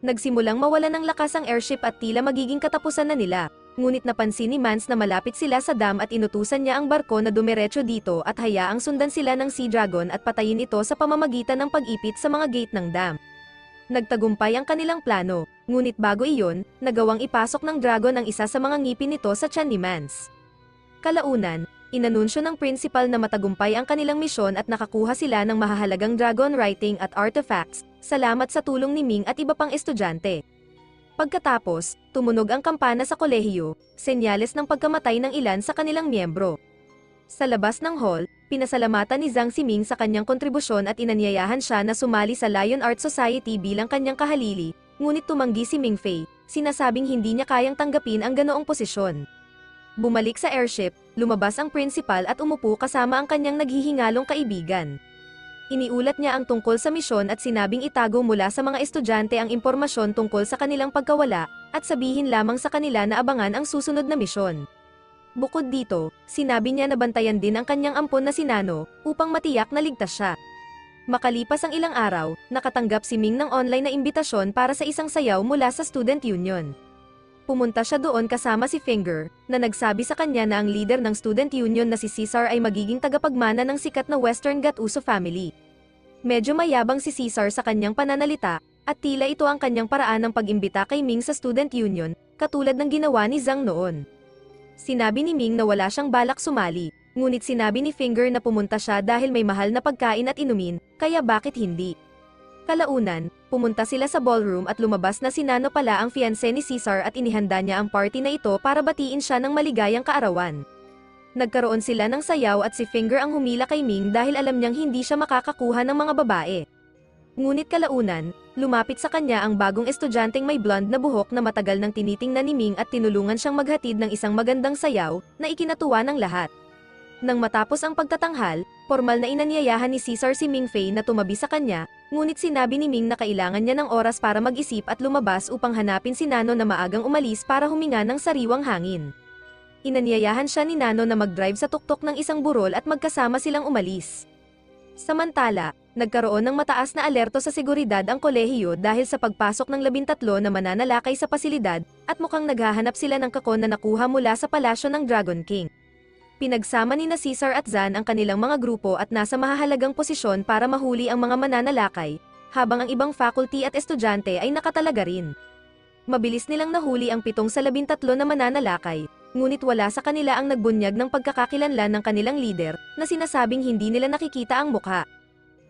Nagsimulang mawala ng lakas ang airship at tila magiging katapusan na nila. Ngunit napansin ni Mans na malapit sila sa dam at inutusan niya ang barko na dumiretso dito at hayaang sundan sila ng Sea Dragon at patayin ito sa pamamagitan ng pag-ipit sa mga gate ng dam. Nagtagumpay ang kanilang plano, ngunit bago iyon, nagawang ipasok ng dragon ang isa sa mga ngipin nito sa tiyan ni Mans. Kalaunan, inanunsyo ng principal na matagumpay ang kanilang misyon at nakakuha sila ng mahahalagang dragon writing at artifacts, salamat sa tulong ni Ming at iba pang estudyante. Pagkatapos, tumunog ang kampana sa kolehiyo, senyales ng pagkamatay ng ilan sa kanilang miyembro. Sa labas ng hall, pinasalamatan ni Zhang Ximing sa kanyang kontribusyon at inanyayahan siya na sumali sa Lion Art Society bilang kanyang kahalili, ngunit tumanggi si Ming Fei, sinasabing hindi niya kayang tanggapin ang ganoong posisyon. Bumalik sa airship, lumabas ang principal at umupo kasama ang kanyang naghihingalong kaibigan. Iniulat niya ang tungkol sa misyon at sinabing itago mula sa mga estudyante ang impormasyon tungkol sa kanilang pagkawala, at sabihin lamang sa kanila na abangan ang susunod na misyon. Bukod dito, sinabi niya na bantayan din ang kanyang ampon na si Nano, upang matiyak na ligtas siya. Makalipas ang ilang araw, nakatanggap si Ming ng online na imbitasyon para sa isang sayaw mula sa Student Union. Pumunta siya doon kasama si Finger, na nagsabi sa kanya na ang leader ng Student Union na si Caesar ay magiging tagapagmana ng sikat na Western Gattuso family. Medyo mayabang si Caesar sa kanyang pananalita, at tila ito ang kanyang paraan ng pag-imbita kay Ming sa Student Union, katulad ng ginawa ni Zhang noon. Sinabi ni Ming na wala siyang balak sumali, ngunit sinabi ni Finger na pumunta siya dahil may mahal na pagkain at inumin, kaya bakit hindi? Kalaunan, pumunta sila sa ballroom at lumabas na si Nano pala ang fiancé ni Caesar at inihanda niya ang party na ito para batiin siya ng maligayang kaarawan. Nagkaroon sila ng sayaw at si Finger ang humila kay Ming dahil alam niyang hindi siya makakakuha ng mga babae. Ngunit kalaunan, lumapit sa kanya ang bagong estudyanteng may blonde na buhok na matagal nang tinitingnan ni Ming at tinulungan siyang maghatid ng isang magandang sayaw na ikinatuwa ng lahat. Nang matapos ang pagtatanghal, formal na inanyayahan ni Caesar si Ming Fei na tumabi sa kanya, ngunit sinabi ni Ming na kailangan niya ng oras para mag-isip at lumabas upang hanapin si Nano na maagang umalis para huminga ng sariwang hangin. Inanyayahan siya ni Nano na mag-drive sa tuktok ng isang burol at magkasama silang umalis. Samantala, nagkaroon ng mataas na alerto sa seguridad ang kolehiyo dahil sa pagpasok ng 13 na mananalakay sa pasilidad, at mukhang naghahanap sila ng kakon na nakuha mula sa palasyo ng Dragon King. Pinagsama ni na Caesar at Zan ang kanilang mga grupo at nasa mahahalagang posisyon para mahuli ang mga mananalakay, habang ang ibang faculty at estudyante ay nakatalaga rin. Mabilis nilang nahuli ang 7 sa 13 na mananalakay, ngunit wala sa kanila ang nagbunyag ng pagkakakilanlan ng kanilang leader, na sinasabing hindi nila nakikita ang mukha.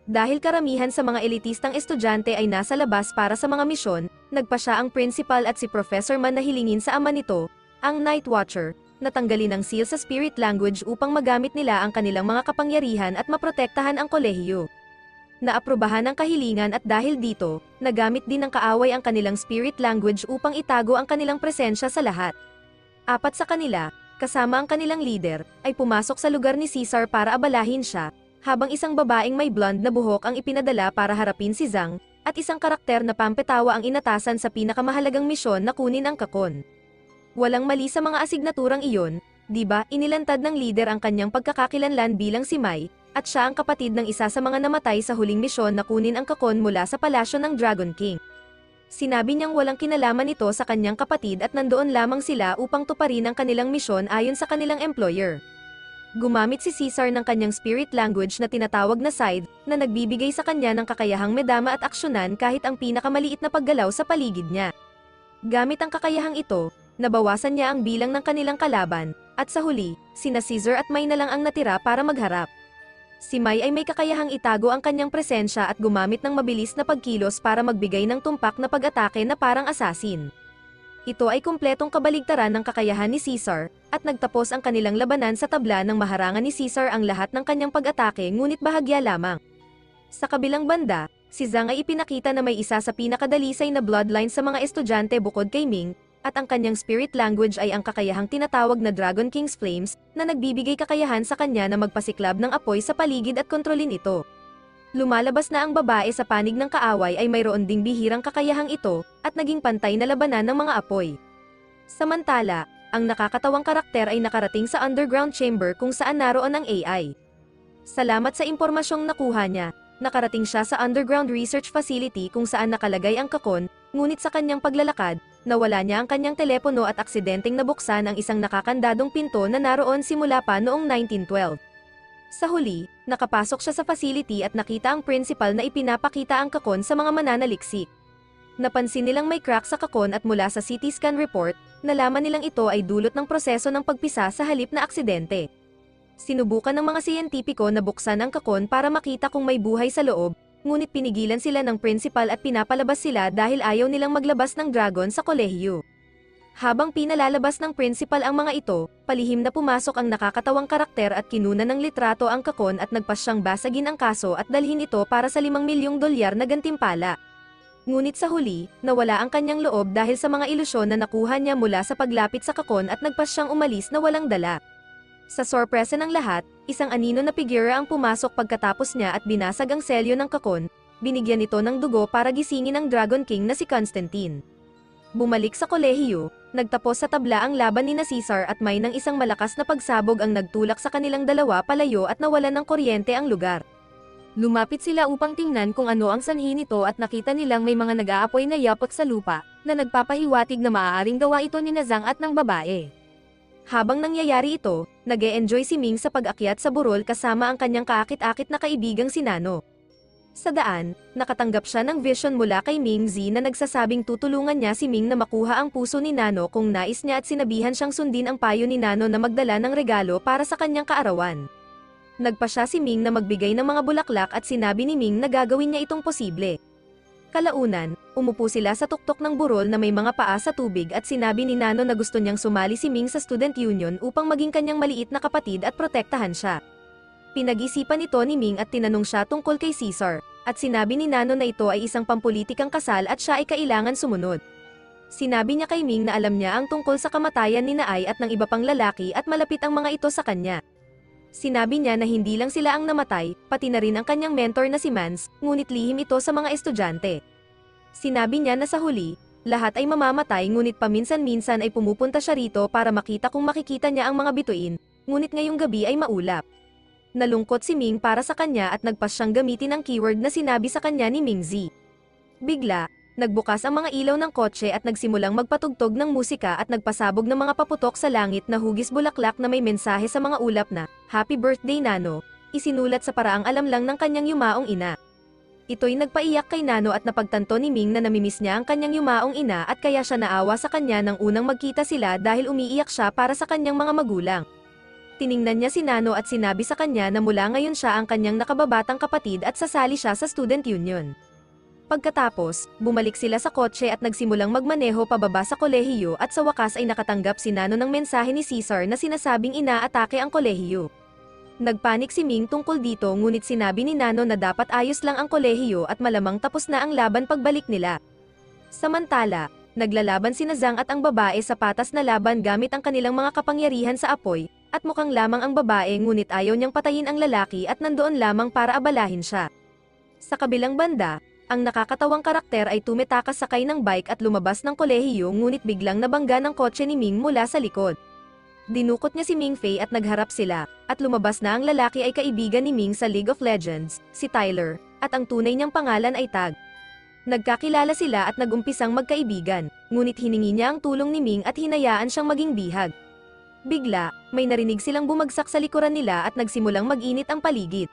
Dahil karamihan sa mga elitistang estudyante ay nasa labas para sa mga misyon, nagpa siya ang principal at si Professor Man na hilingin sa ama nito, ang Night Watcher, na tanggalin ang seal sa spirit language upang magamit nila ang kanilang mga kapangyarihan at maprotektahan ang kolehiyo. Naaprubahan ang kahilingan at dahil dito, nagamit din ng kaaway ang kanilang spirit language upang itago ang kanilang presensya sa lahat. Apat sa kanila, kasama ang kanilang leader, ay pumasok sa lugar ni Caesar para abalahin siya, habang isang babaeng may blonde na buhok ang ipinadala para harapin si Zhang, at isang karakter na pampetawa ang inatasan sa pinakamahalagang misyon na kunin ang kakon. Walang mali sa mga asignaturang iyon, di ba? Inilantad ng leader ang kanyang pagkakakilanlan bilang si Mai, at siya ang kapatid ng isa sa mga namatay sa huling misyon na kunin ang kakon mula sa palasyo ng Dragon King. Sinabi niyang walang kinalaman ito sa kanyang kapatid at nandoon lamang sila upang tuparin ang kanilang misyon ayon sa kanilang employer. Gumamit si Caesar ng kanyang spirit language na tinatawag na Scythe, na nagbibigay sa kanya ng kakayahang medama at aksyonan kahit ang pinakamaliit na paggalaw sa paligid niya. Gamit ang kakayahang ito, nabawasan niya ang bilang ng kanilang kalaban, at sa huli, sina Caesar at Mai na lang ang natira para magharap. Si Mai ay may kakayahang itago ang kanyang presensya at gumamit ng mabilis na pagkilos para magbigay ng tumpak na pag-atake na parang asasin. Ito ay kumpletong kabaligtaran ng kakayahan ni Caesar, at nagtapos ang kanilang labanan sa tabla ng maharangan ni Caesar ang lahat ng kanyang pag-atake ngunit bahagya lamang. Sa kabilang banda, si Zhang ay ipinakita na may isa sa pinakadalisay na bloodline sa mga estudyante bukod kay Ming, at ang kanyang spirit language ay ang kakayahang tinatawag na Dragon King's Flames, na nagbibigay kakayahan sa kanya na magpasiklab ng apoy sa paligid at kontrolin ito. Lumalabas na ang babae sa panig ng kaaway ay mayroon ding bihirang kakayahang ito, at naging pantay na labanan ng mga apoy. Samantala, ang nakakatawang karakter ay nakarating sa underground chamber kung saan naroon ang AI. Salamat sa impormasyong nakuha niya, nakarating siya sa underground research facility kung saan nakalagay ang kakon, ngunit sa kanyang paglalakad, nawala niya ang kanyang telepono at aksidenteng nabuksan ang isang nakakandadong pinto na naroon simula pa noong 1912. Sa huli, nakapasok siya sa facility at nakita ang principal na ipinapakita ang kakon sa mga mananaliksik. Napansin nilang may crack sa kakon at mula sa CT scan report, nalaman nilang ito ay dulot ng proseso ng pagpisa sa halip na aksidente. Sinubukan ng mga siyentipiko na buksan ang kakon para makita kung may buhay sa loob, ngunit pinigilan sila ng principal at pinapalabas sila dahil ayaw nilang maglabas ng dragon sa kolehiyo. Habang pinalalabas ng principal ang mga ito, palihim na pumasok ang nakakatawang karakter at kinuna ng litrato ang kakon at nagpasyang basagin ang kaso at dalhin ito para sa $5 milyong na gantimpala. Ngunit sa huli, nawala ang kanyang loob dahil sa mga ilusyon na nakuha niya mula sa paglapit sa kakon at nagpasyang umalis na walang dala. Sa sorpresa ng lahat, isang anino na figura ang pumasok pagkatapos niya at binasag ang selyo ng kakon, binigyan ito ng dugo para gisingin ang Dragon King na si Constantine. Bumalik sa kolehiyo, nagtapos sa tabla ang laban ni na Caesar at Mai ng isang malakas na pagsabog ang nagtulak sa kanilang dalawa palayo at nawalan ng kuryente ang lugar. Lumapit sila upang tingnan kung ano ang sanhi nito at nakita nilang may mga nag-aapoy na yapot sa lupa, na nagpapahiwatig na maaaring gawa ito ni Zhang at ng babae. Habang nangyayari ito, nag-e-enjoy si Ming sa pag-akyat sa burol kasama ang kanyang kaakit-akit na kaibigang si Nano. Sa daan, nakatanggap siya ng vision mula kay Ming Zi na nagsasabing tutulungan niya si Ming na makuha ang puso ni Nano kung nais niya at sinabihan siyang sundin ang payo ni Nano na magdala ng regalo para sa kanyang kaarawan. Nagpa siya si Ming na magbigay ng mga bulaklak at sinabi ni Ming na gagawin niya itong posible. Kalaunan, umupo sila sa tuktok ng burol na may mga paa sa tubig at sinabi ni Nano na gusto niyang sumali si Ming sa student union upang maging kanyang maliit na kapatid at protektahan siya. Pinag-isipan ito ni Ming at tinanong siya tungkol kay Caesar, at sinabi ni Nano na ito ay isang pampulitikang kasal at siya ay kailangan sumunod. Sinabi niya kay Ming na alam niya ang tungkol sa kamatayan ni Naay at ng iba pang lalaki at malapit ang mga ito sa kanya. Sinabi niya na hindi lang sila ang namatay, pati na rin ang kanyang mentor na si Mans, ngunit lihim ito sa mga estudyante. Sinabi niya na sa huli, lahat ay mamamatay ngunit paminsan-minsan ay pumupunta siya rito para makita kung makikita niya ang mga bituin, ngunit ngayong gabi ay maulap. Nalungkot si Ming para sa kanya at nagpas siyang gamitin ang keyword na sinabi sa kanya ni Ming Zi. Bigla, nagbukas ang mga ilaw ng kotse at nagsimulang magpatugtog ng musika at nagpasabog ng mga paputok sa langit na hugis bulaklak na may mensahe sa mga ulap na, "Happy Birthday Nano," isinulat sa paraang alam lang ng kanyang yumaong ina. Ito'y nagpaiyak kay Nano at napagtanto ni Ming na namimiss niya ang kanyang yumaong ina at kaya siya naawa sa kanya nang unang magkita sila dahil umiiyak siya para sa kanyang mga magulang. Tiningnan niya si Nano at sinabi sa kanya na mula ngayon siya ang kanyang nakababatang kapatid at sasali siya sa student union. Pagkatapos, bumalik sila sa kotse at nagsimulang magmaneho pababa sa kolehiyo at sa wakas ay nakatanggap si Nano ng mensahe ni Caesar na sinasabing inaatake ang kolehiyo. Nagpanik si Ming tungkol dito ngunit sinabi ni Nano na dapat ayos lang ang kolehiyo at malamang tapos na ang laban pagbalik nila. Samantala, naglalaban sina Zhang at ang babae sa patas na laban gamit ang kanilang mga kapangyarihan sa apoy, at mukhang lamang ang babae ngunit ayaw niyang patayin ang lalaki at nandoon lamang para abalahin siya. Sa kabilang banda, ang nakakatawang karakter ay tumetakas sakay ng bike at lumabas ng kolehiyo ngunit biglang nabangga ng kotse ni Ming mula sa likod. Dinukot niya si Ming Fei at nagharap sila, at lumabas na ang lalaki ay kaibigan ni Ming sa League of Legends, si Tyler, at ang tunay niyang pangalan ay Tag. Nagkakilala sila at nagumpisang magkaibigan, ngunit hiningi niya ang tulong ni Ming at hinayaan siyang maging bihag. Bigla, may narinig silang bumagsak sa likuran nila at nagsimulang mag-init ang paligid.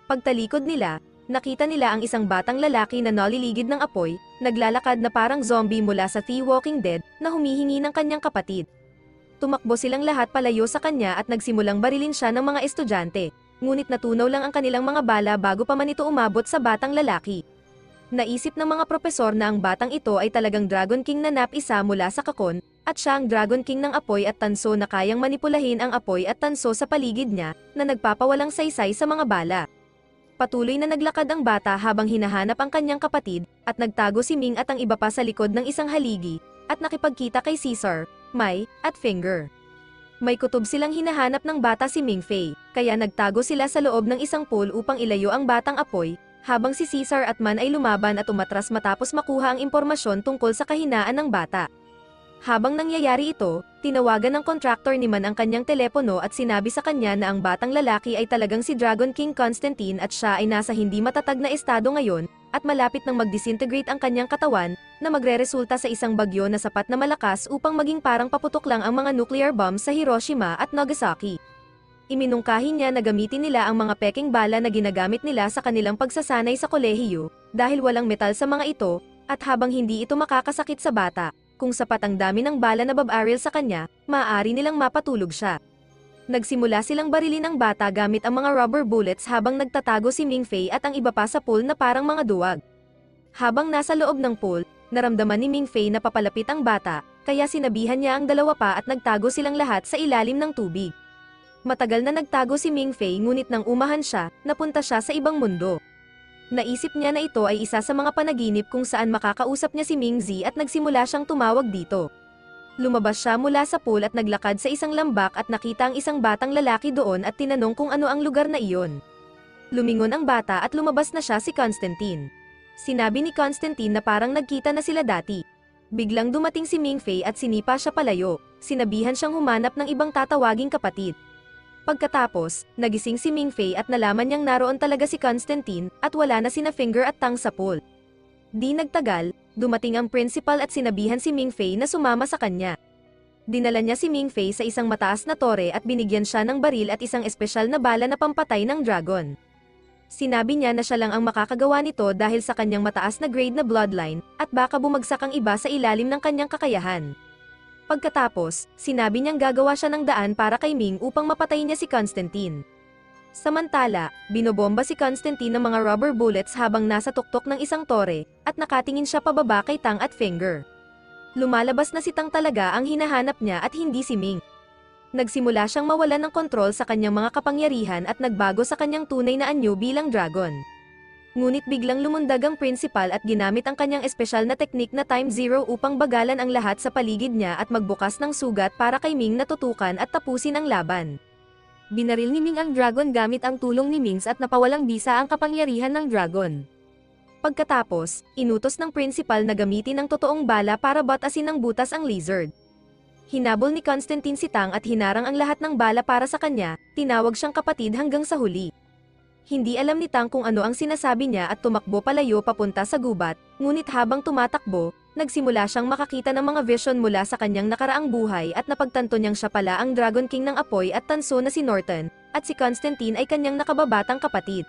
Pagtalikod nila, nakita nila ang isang batang lalaki na naliligid ng apoy, naglalakad na parang zombie mula sa The Walking Dead, na humihingi ng kanyang kapatid. Tumakbo silang lahat palayo sa kanya at nagsimulang barilin siya ng mga estudyante, ngunit natunaw lang ang kanilang mga bala bago pa man ito umabot sa batang lalaki. Naisip ng mga propesor na ang batang ito ay talagang Dragon King na napisa mula sa kakon, at siya ang Dragon King ng apoy at tanso na kayang manipulahin ang apoy at tanso sa paligid niya, na nagpapawalang saysay sa mga bala. Patuloy na naglakad ang bata habang hinahanap ang kanyang kapatid, at nagtago si Ming at ang iba pa sa likod ng isang haligi, at nakipagkita kay Caesar, Mai, at Finger. May kutob silang hinahanap ng bata si Ming Fei, kaya nagtago sila sa loob ng isang pool upang ilayo ang batang apoy, habang si Caesar at Man ay lumaban at umatras matapos makuha ang impormasyon tungkol sa kahinaan ng bata. Habang nangyayari ito, tinawagan ng contractor ni Man ang kanyang telepono at sinabi sa kanya na ang batang lalaki ay talagang si Dragon King Constantine at siya ay nasa hindi matatag na estado ngayon, at malapit nang mag-disintegrate ang kanyang katawan, na magreresulta sa isang bagyo na sapat na malakas upang maging parang paputok lang ang mga nuclear bombs sa Hiroshima at Nagasaki. Iminungkahi niya na gamitin nila ang mga peking bala na ginagamit nila sa kanilang pagsasanay sa kolehiyo, dahil walang metal sa mga ito, at habang hindi ito makakasakit sa bata, kung sapat ang dami ng bala na babaril sa kanya, maaari nilang mapatulog siya. Nagsimula silang barilin ang bata gamit ang mga rubber bullets habang nagtatago si Ming Fei at ang iba pa sa pool na parang mga duwag. Habang nasa loob ng pool, naramdaman ni Ming Fei na papalapit ang bata, kaya sinabihan niya ang dalawa pa at nagtago silang lahat sa ilalim ng tubig. Matagal na nagtago si Ming Fei ngunit nang umahan siya, napunta siya sa ibang mundo. Naisip niya na ito ay isa sa mga panaginip kung saan makakausap niya si Ming Zi at nagsimula siyang tumawag dito. Lumabas siya mula sa pool at naglakad sa isang lambak at nakita ang isang batang lalaki doon at tinanong kung ano ang lugar na iyon. Lumingon ang bata at lumabas na siya si Constantine. Sinabi ni Constantine na parang nagkita na sila dati. Biglang dumating si Ming Fei at sinipa siya palayo, sinabihan siyang humanap ng ibang tatawaging kapatid. Pagkatapos, nagising si Ming Fei at nalaman niyang naroon talaga si Constantine at wala na sina Finger at Tang sa pool. Di nagtagal, dumating ang principal at sinabihan si Ming Fei na sumama sa kanya. Dinala niya si Ming Fei sa isang mataas na tore at binigyan siya ng baril at isang espesyal na bala na pampatay ng dragon. Sinabi niya na siya lang ang makakagawa nito dahil sa kanyang mataas na grade na bloodline, at baka bumagsak ang iba sa ilalim ng kanyang kakayahan. Pagkatapos, sinabi niyang gagawa siya ng daan para kay Ming upang mapatay niya si Constantine. Samantala, binobomba si Constantine ng mga rubber bullets habang nasa tuktok ng isang tore, at nakatingin siya pababa kay Tang at Finger. Lumalabas na si Tang talaga ang hinahanap niya at hindi si Ming. Nagsimula siyang mawalan ng kontrol sa kanyang mga kapangyarihan at nagbago sa kanyang tunay na anyo bilang dragon. Ngunit biglang lumundag ang principal at ginamit ang kanyang espesyal na teknik na Time Zero upang bagalan ang lahat sa paligid niya at magbukas ng sugat para kay Ming na tutukan at tapusin ang laban. Binaril ni Ming ang dragon gamit ang tulong ni Ming at napawalang bisa ang kapangyarihan ng dragon. Pagkatapos, inutos ng principal na gamitin ang totoong bala para batasin ng butas ang lizard. Hinabol ni Constantine si Tang at hinarang ang lahat ng bala para sa kanya, tinawag siyang kapatid hanggang sa huli. Hindi alam ni Tang kung ano ang sinasabi niya at tumakbo palayo papunta sa gubat, ngunit habang tumatakbo, nagsimula siyang makakita ng mga vision mula sa kanyang nakaraang buhay at napagtanto niyang siya pala ang Dragon King ng apoy at tanso na si Norton, at si Constantine ay kanyang nakababatang kapatid.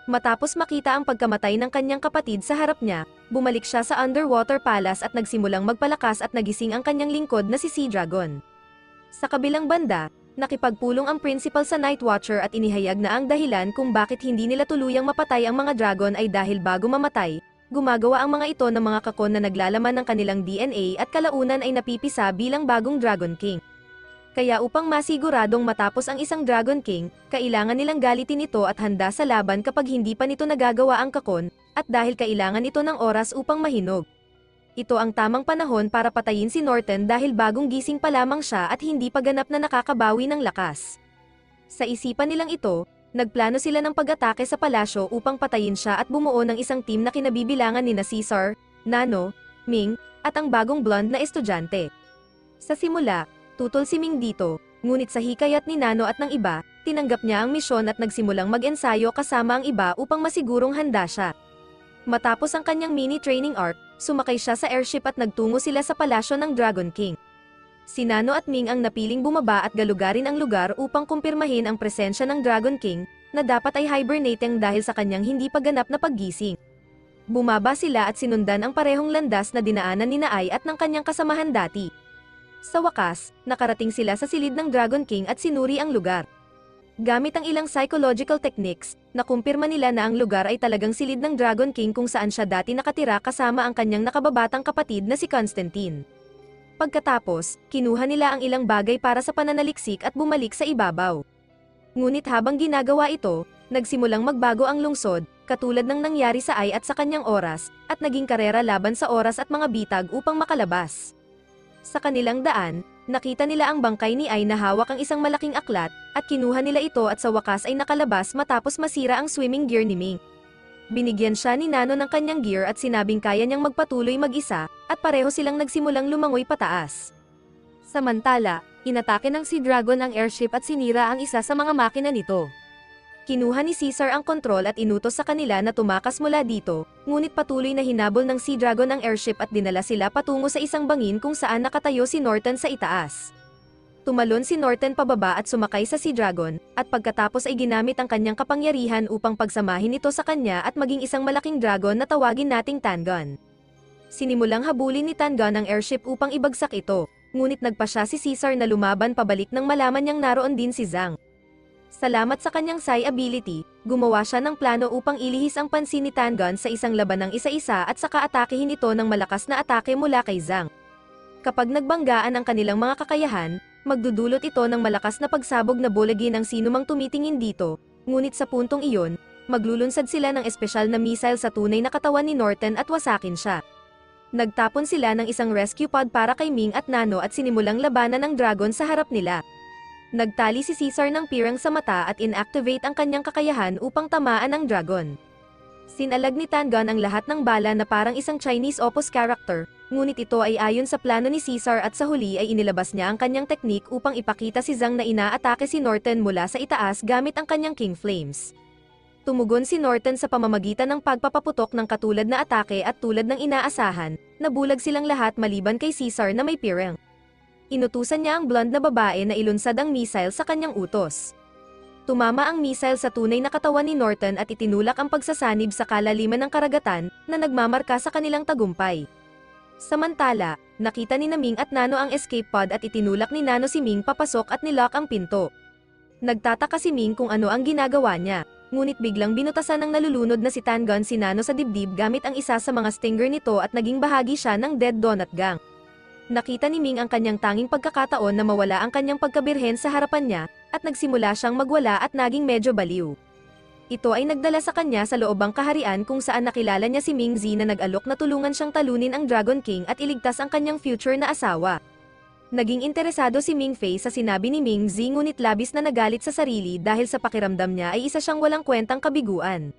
Matapos makita ang pagkamatay ng kanyang kapatid sa harap niya, bumalik siya sa Underwater Palace at nagsimulang magpalakas at nagising ang kanyang lingkod na si Sea Dragon. Sa kabilang banda, nakipagpulong ang principal sa Night Watcher at inihayag na ang dahilan kung bakit hindi nila tuluyang mapatay ang mga dragon ay dahil bago mamatay, gumagawa ang mga ito ng mga kakon na naglalaman ng kanilang DNA at kalaunan ay napipisa bilang bagong Dragon King. Kaya upang masiguradong matapos ang isang Dragon King, kailangan nilang galitin ito at handa sa laban kapag hindi pa nito nagagawa ang kakon, at dahil kailangan ito ng oras upang mahinog. Ito ang tamang panahon para patayin si Norton dahil bagong gising pa lamang siya at hindi pa ganap na nakakabawi ng lakas. Sa isipan nilang ito, nagplano sila ng pag-atake sa palasyo upang patayin siya at bumuo ng isang team na kinabibilangan nina Caesar, Nano, Ming, at ang bagong blonde na estudyante. Sa simula, tutol si Ming dito, ngunit sa hikayat ni Nano at ng iba, tinanggap niya ang misyon at nagsimulang mag-ensayo kasama ang iba upang masigurong handa siya. Matapos ang kanyang mini-training arc, sumakay siya sa airship at nagtungo sila sa palasyo ng Dragon King. Si Nano at Ming ang napiling bumaba at galugarin ang lugar upang kumpirmahin ang presensya ng Dragon King, na dapat ay hibernating dahil sa kanyang hindi pa ganap na paggising. Bumaba sila at sinundan ang parehong landas na dinaanan ni Ai at ng kanyang kasamahan dati. Sa wakas, nakarating sila sa silid ng Dragon King at sinuri ang lugar. Gamit ang ilang psychological techniques, nakumpirma nila na ang lugar ay talagang silid ng Dragon King kung saan siya dati nakatira kasama ang kanyang nakababatang kapatid na si Constantine. Pagkatapos, kinuha nila ang ilang bagay para sa pananaliksik at bumalik sa ibabaw. Ngunit habang ginagawa ito, nagsimulang magbago ang lungsod, katulad ng nangyari sa Ai at sa kanyang oras, at naging karera laban sa oras at mga bitag upang makalabas. Sa kanilang daan, nakita nila ang bangkay ni Ai na hawak ang isang malaking aklat, at kinuha nila ito at sa wakas ay nakalabas matapos masira ang swimming gear ni Ming. Binigyan siya ni Nano ng kanyang gear at sinabing kaya niyang magpatuloy mag-isa, at pareho silang nagsimulang lumangoy pataas. Samantala, inatake ng Sea Dragon ang airship at sinira ang isa sa mga makina nito. Kinuha ni Caesar ang kontrol at inutos sa kanila na tumakas mula dito, ngunit patuloy na hinabol ng Sea Dragon ang airship at dinala sila patungo sa isang bangin kung saan nakatayo si Norton sa itaas. Tumalon si Norton pababa at sumakay sa Sea Dragon, at pagkatapos ay ginamit ang kanyang kapangyarihan upang pagsamahin ito sa kanya at maging isang malaking dragon na tawagin nating Tangon. Sinimulang habulin ni Tangon ang airship upang ibagsak ito, ngunit nagpa siya si Caesar na lumaban pabalik nang malaman niyang naroon din si Zhang. Salamat sa kanyang Psi ability, gumawa siya ng plano upang ilihis ang pansin ni Tangon sa isang laban ng isa-isa at saka atakehin ito ng malakas na atake mula kay Zhang. Kapag nagbanggaan ang kanilang mga kakayahan, magdudulot ito ng malakas na pagsabog na bulagin ang sinumang tumitingin dito, ngunit sa puntong iyon, maglulunsad sila ng espesyal na missile sa tunay na katawan ni Norton at wasakin siya. Nagtapon sila ng isang rescue pod para kay Ming at Nano at sinimulang labanan ng dragon sa harap nila. Nagtali si Caesar ng pirang sa mata at inactivate ang kanyang kakayahan upang tamaan ang dragon. Sinalag ni Tangon ang lahat ng bala na parang isang Chinese opus character, ngunit ito ay ayon sa plano ni Caesar at sa huli ay inilabas niya ang kanyang teknik upang ipakita si Zhang na inaatake si Norton mula sa itaas gamit ang kanyang King Flames. Tumugon si Norton sa pamamagitan ng pagpapaputok ng katulad na atake at tulad ng inaasahan, nabulag silang lahat maliban kay Caesar na may pirang. Inutusan niya ang blonde na babae na ilunsad ang missile sa kanyang utos. Tumama ang missile sa tunay na katawan ni Norton at itinulak ang pagsasanib sa kalaliman ng karagatan na nagmamarka sa kanilang tagumpay. Samantala, nakita ni Ming at Nano ang escape pod at itinulak ni Nano si Ming papasok at nilock ang pinto. Nagtataka si Ming kung ano ang ginagawa niya, ngunit biglang binutasan ng nalulunod na si Tangon si Nano sa dibdib gamit ang isa sa mga stinger nito at naging bahagi siya ng Dead Donut Gang. Nakita ni Ming ang kanyang tanging pagkakataon na mawala ang kanyang pagkabirhen sa harapan niya, at nagsimula siyang magwala at naging medyo baliw. Ito ay nagdala sa kanya sa loobang kaharian kung saan nakilala niya si Ming Zi na nag-alok na tulungan siyang talunin ang Dragon King at iligtas ang kanyang future na asawa. Naging interesado si Ming Fei sa sinabi ni Ming Zi ngunit labis na nagalit sa sarili dahil sa pakiramdam niya ay isa siyang walang kwentang kabiguan.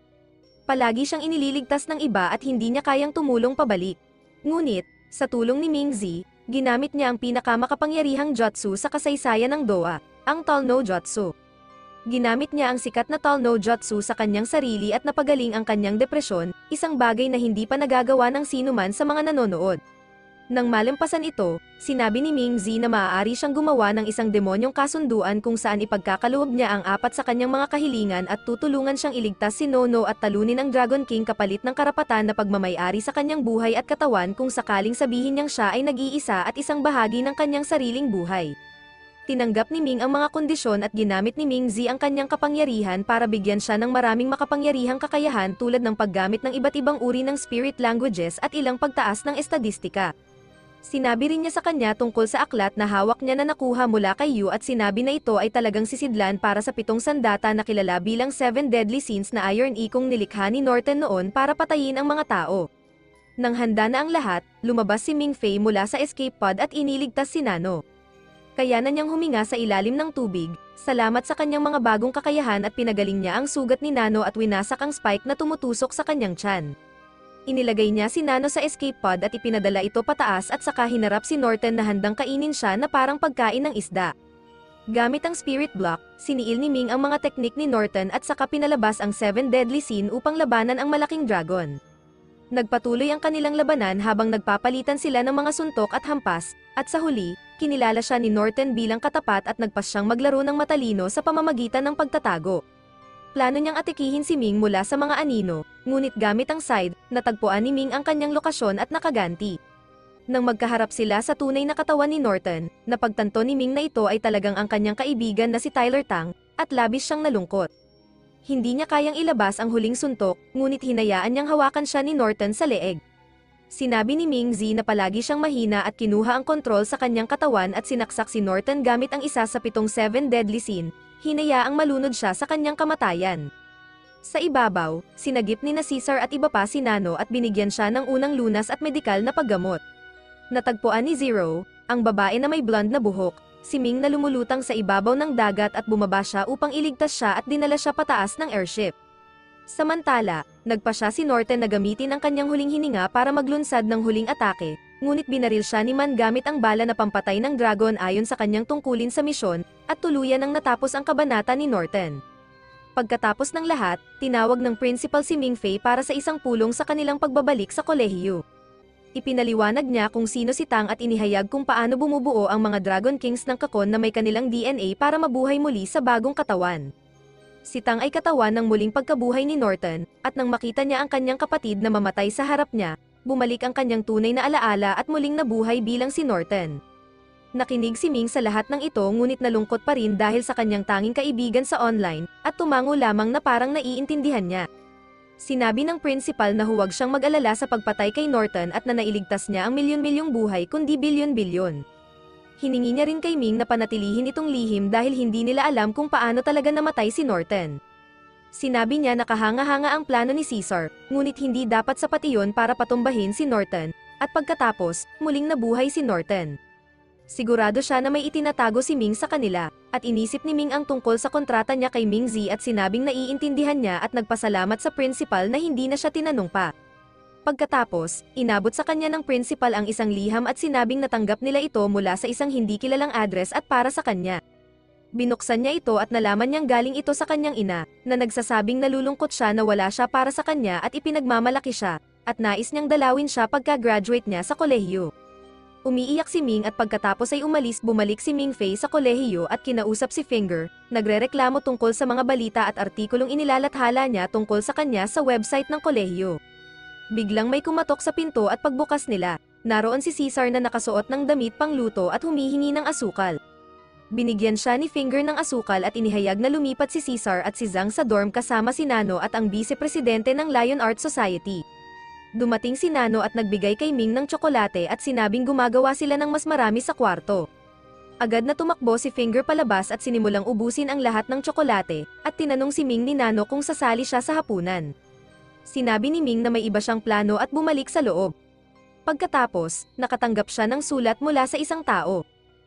Palagi siyang inililigtas ng iba at hindi niya kayang tumulong pabalik. Ngunit, sa tulong ni Ming Zi, ginamit niya ang pinakamakapangyarihang jutsu sa kasaysayan ng Doa, ang Tall No Jutsu. Ginamit niya ang sikat na Tall No Jutsu sa kanyang sarili at napagaling ang kanyang depresyon, isang bagay na hindi pa nagagawa ng sinuman sa mga nanonood. Nang malampasan ito, sinabi ni Ming Zi na maaari siyang gumawa ng isang demonyong kasunduan kung saan ipagkakaloob niya ang 4 sa kanyang mga kahilingan at tutulungan siyang iligtas si Nono at talunin ang Dragon King kapalit ng karapatan na pagmamay-ari sa kanyang buhay at katawan kung sakaling sabihin niyang siya ay nag-iisa at isang bahagi ng kanyang sariling buhay. Tinanggap ni Ming ang mga kondisyon at ginamit ni Ming Zi ang kanyang kapangyarihan para bigyan siya ng maraming makapangyarihang kakayahan tulad ng paggamit ng iba't ibang uri ng spirit languages at ilang pagtaas ng estadistika. Sinabi rin niya sa kanya tungkol sa aklat na hawak niya na nakuha mula kay Yu at sinabi na ito ay talagang sisidlan para sa 7 sandata na kilala bilang 7 Deadly Sins na Iron Ikong nilikha ni Norton noon para patayin ang mga tao. Nang handa na ang lahat, lumabas si Ming Fei mula sa escape pod at iniligtas si Nano. Kaya na niyang huminga sa ilalim ng tubig, salamat sa kanyang mga bagong kakayahan at pinagaling niya ang sugat ni Nano at winasak ang spike na tumutusok sa kanyang tiyan. Inilagay niya si Nano sa escape pod at ipinadala ito pataas at saka hinarap si Norton na handang kainin siya na parang pagkain ng isda. Gamit ang spirit block, siniil ni Ming ang mga teknik ni Norton at saka pinalabas ang 7 Deadly Sin upang labanan ang malaking dragon. Nagpatuloy ang kanilang labanan habang nagpapalitan sila ng mga suntok at hampas, at sa huli, kinilala siya ni Norton bilang katapat at nagpas siyang maglaro ng matalino sa pamamagitan ng pagtatago. Plano niyang atikihin si Ming mula sa mga anino, ngunit gamit ang side, natagpuan ni Ming ang kanyang lokasyon at nakaganti. Nang magkaharap sila sa tunay na katawan ni Norton, napagtanto ni Ming na ito ay talagang ang kanyang kaibigan na si Tyler Tang, at labis siyang nalungkot. Hindi niya kayang ilabas ang huling suntok, ngunit hinayaan niyang hawakan siya ni Norton sa leeg. Sinabi ni Ming Zi na palagi siyang mahina at kinuha ang kontrol sa kanyang katawan at sinaksak si Norton gamit ang isa sa 7 Deadly Sin, hinayaang malunod siya sa kanyang kamatayan. Sa ibabaw, sinagip ni na Caesar at iba pa si Nano at binigyan siya ng unang lunas at medikal na paggamot. Natagpuan ni Zero, ang babae na may blonde na buhok, si Ming na lumulutang sa ibabaw ng dagat at bumaba siya upang iligtas siya at dinala siya pataas ng airship. Samantala, nagpa siya si Norton na gamitin ang kanyang huling hininga para maglunsad ng huling atake, ngunit binaril siya ni Man gamit ang bala na pampatay ng dragon ayon sa kanyang tungkulin sa misyon, at tuluyan nang natapos ang kabanata ni Norton. Pagkatapos ng lahat, tinawag ng principal si Ming Fei para sa isang pulong sa kanilang pagbabalik sa kolehiyo. Ipinaliwanag niya kung sino si Tang at inihayag kung paano bumubuo ang mga Dragon Kings ng Kakon na may kanilang DNA para mabuhay muli sa bagong katawan. Si Tang ay katawan ng muling pagkabuhay ni Norton, at nang makita niya ang kanyang kapatid na mamatay sa harap niya, bumalik ang kanyang tunay na alaala at muling nabuhay bilang si Norton. Nakinig si Ming sa lahat ng ito ngunit nalungkot pa rin dahil sa kanyang tanging kaibigan sa online, at tumango lamang na parang naiintindihan niya. Sinabi ng principal na huwag siyang mag-alala sa pagpatay kay Norton at na nailigtas niya ang milyon-milyong buhay kundi bilyon-bilyon. Hiningi niya rin kay Ming na panatilihin itong lihim dahil hindi nila alam kung paano talaga namatay si Norton. Sinabi niya na kahanga-hanga ang plano ni Caesar, ngunit hindi dapat sapat iyon para patumbahin si Norton, at pagkatapos, muling nabuhay si Norton. Sigurado siya na may itinatago si Ming sa kanila, at inisip ni Ming ang tungkol sa kontrata niya kay Ming Zi at sinabing naiintindihan niya at nagpasalamat sa principal na hindi na siya tinanong pa. Pagkatapos, inabot sa kanya ng principal ang isang liham at sinabing natanggap nila ito mula sa isang hindi kilalang address at para sa kanya. Binuksan niya ito at nalaman niyang galing ito sa kanyang ina, na nagsasabing nalulungkot siya na wala siya para sa kanya at ipinagmamalaki siya, at nais niyang dalawin siya pagka-graduate niya sa kolehiyo. Umiiyak si Ming at pagkatapos ay bumalik si Ming Fei sa kolehiyo at kinausap si Finger, nagrereklamo tungkol sa mga balita at artikulong inilalathala niya tungkol sa kanya sa website ng kolehiyo. Biglang may kumatok sa pinto at pagbukas nila, naroon si Caesar na nakasuot ng damit pangluto at humihingi ng asukal. Binigyan siya ni Finger ng asukal at inihayag na lumipat si Caesar at si Zhang sa dorm kasama si Nano at ang vice-presidente ng Lion Art Society. Dumating si Nano at nagbigay kay Ming ng tsokolate at sinabing gumagawa sila ng mas marami sa kwarto. Agad na tumakbo si Finger palabas at sinimulang ubusin ang lahat ng tsokolate, at tinanong si Ming ni Nano kung sasali siya sa hapunan. Sinabi ni Ming na may iba siyang plano at bumalik sa loob. Pagkatapos, nakatanggap siya ng sulat mula sa isang tao.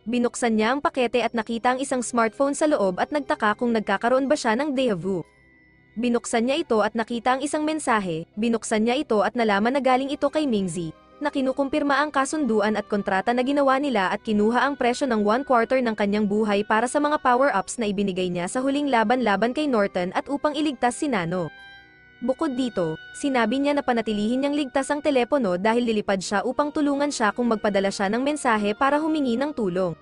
Binuksan niya ang pakete at nakita ang isang smartphone sa loob at nagtaka kung nagkakaroon ba siya ng déjà vu. Binuksan niya ito at nakita ang isang mensahe, binuksan niya ito at nalaman na galing ito kay Ming Zi, na kinukumpirma ang kasunduan at kontrata na ginawa nila at kinuha ang presyo ng 1/4 ng kanyang buhay para sa mga power-ups na ibinigay niya sa huling laban-laban kay Norton at upang iligtas si Nano. Bukod dito, sinabi niya na panatilihin niyang ligtas ang telepono dahil lilipad siya upang tulungan siya kung magpadala siya ng mensahe para humingi ng tulong.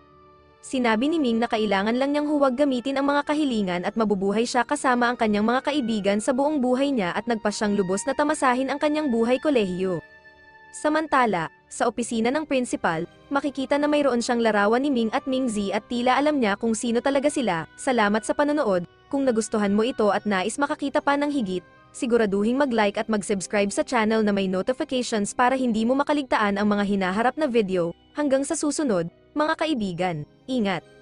Sinabi ni Ming na kailangan lang niyang huwag gamitin ang mga kahilingan at mabubuhay siya kasama ang kanyang mga kaibigan sa buong buhay niya at nagpa siyang lubos na tamasahin ang kanyang buhay kolehiyo. Samantala, sa opisina ng principal, makikita na mayroon siyang larawan ni Ming at Ming Z at tila alam niya kung sino talaga sila. Salamat sa panonood, kung nagustuhan mo ito at nais makakita pa ng higit, siguraduhin mag-like at mag-subscribe sa channel na may notifications para hindi mo makaligtaan ang mga hinaharap na video. Hanggang sa susunod, mga kaibigan, ingat!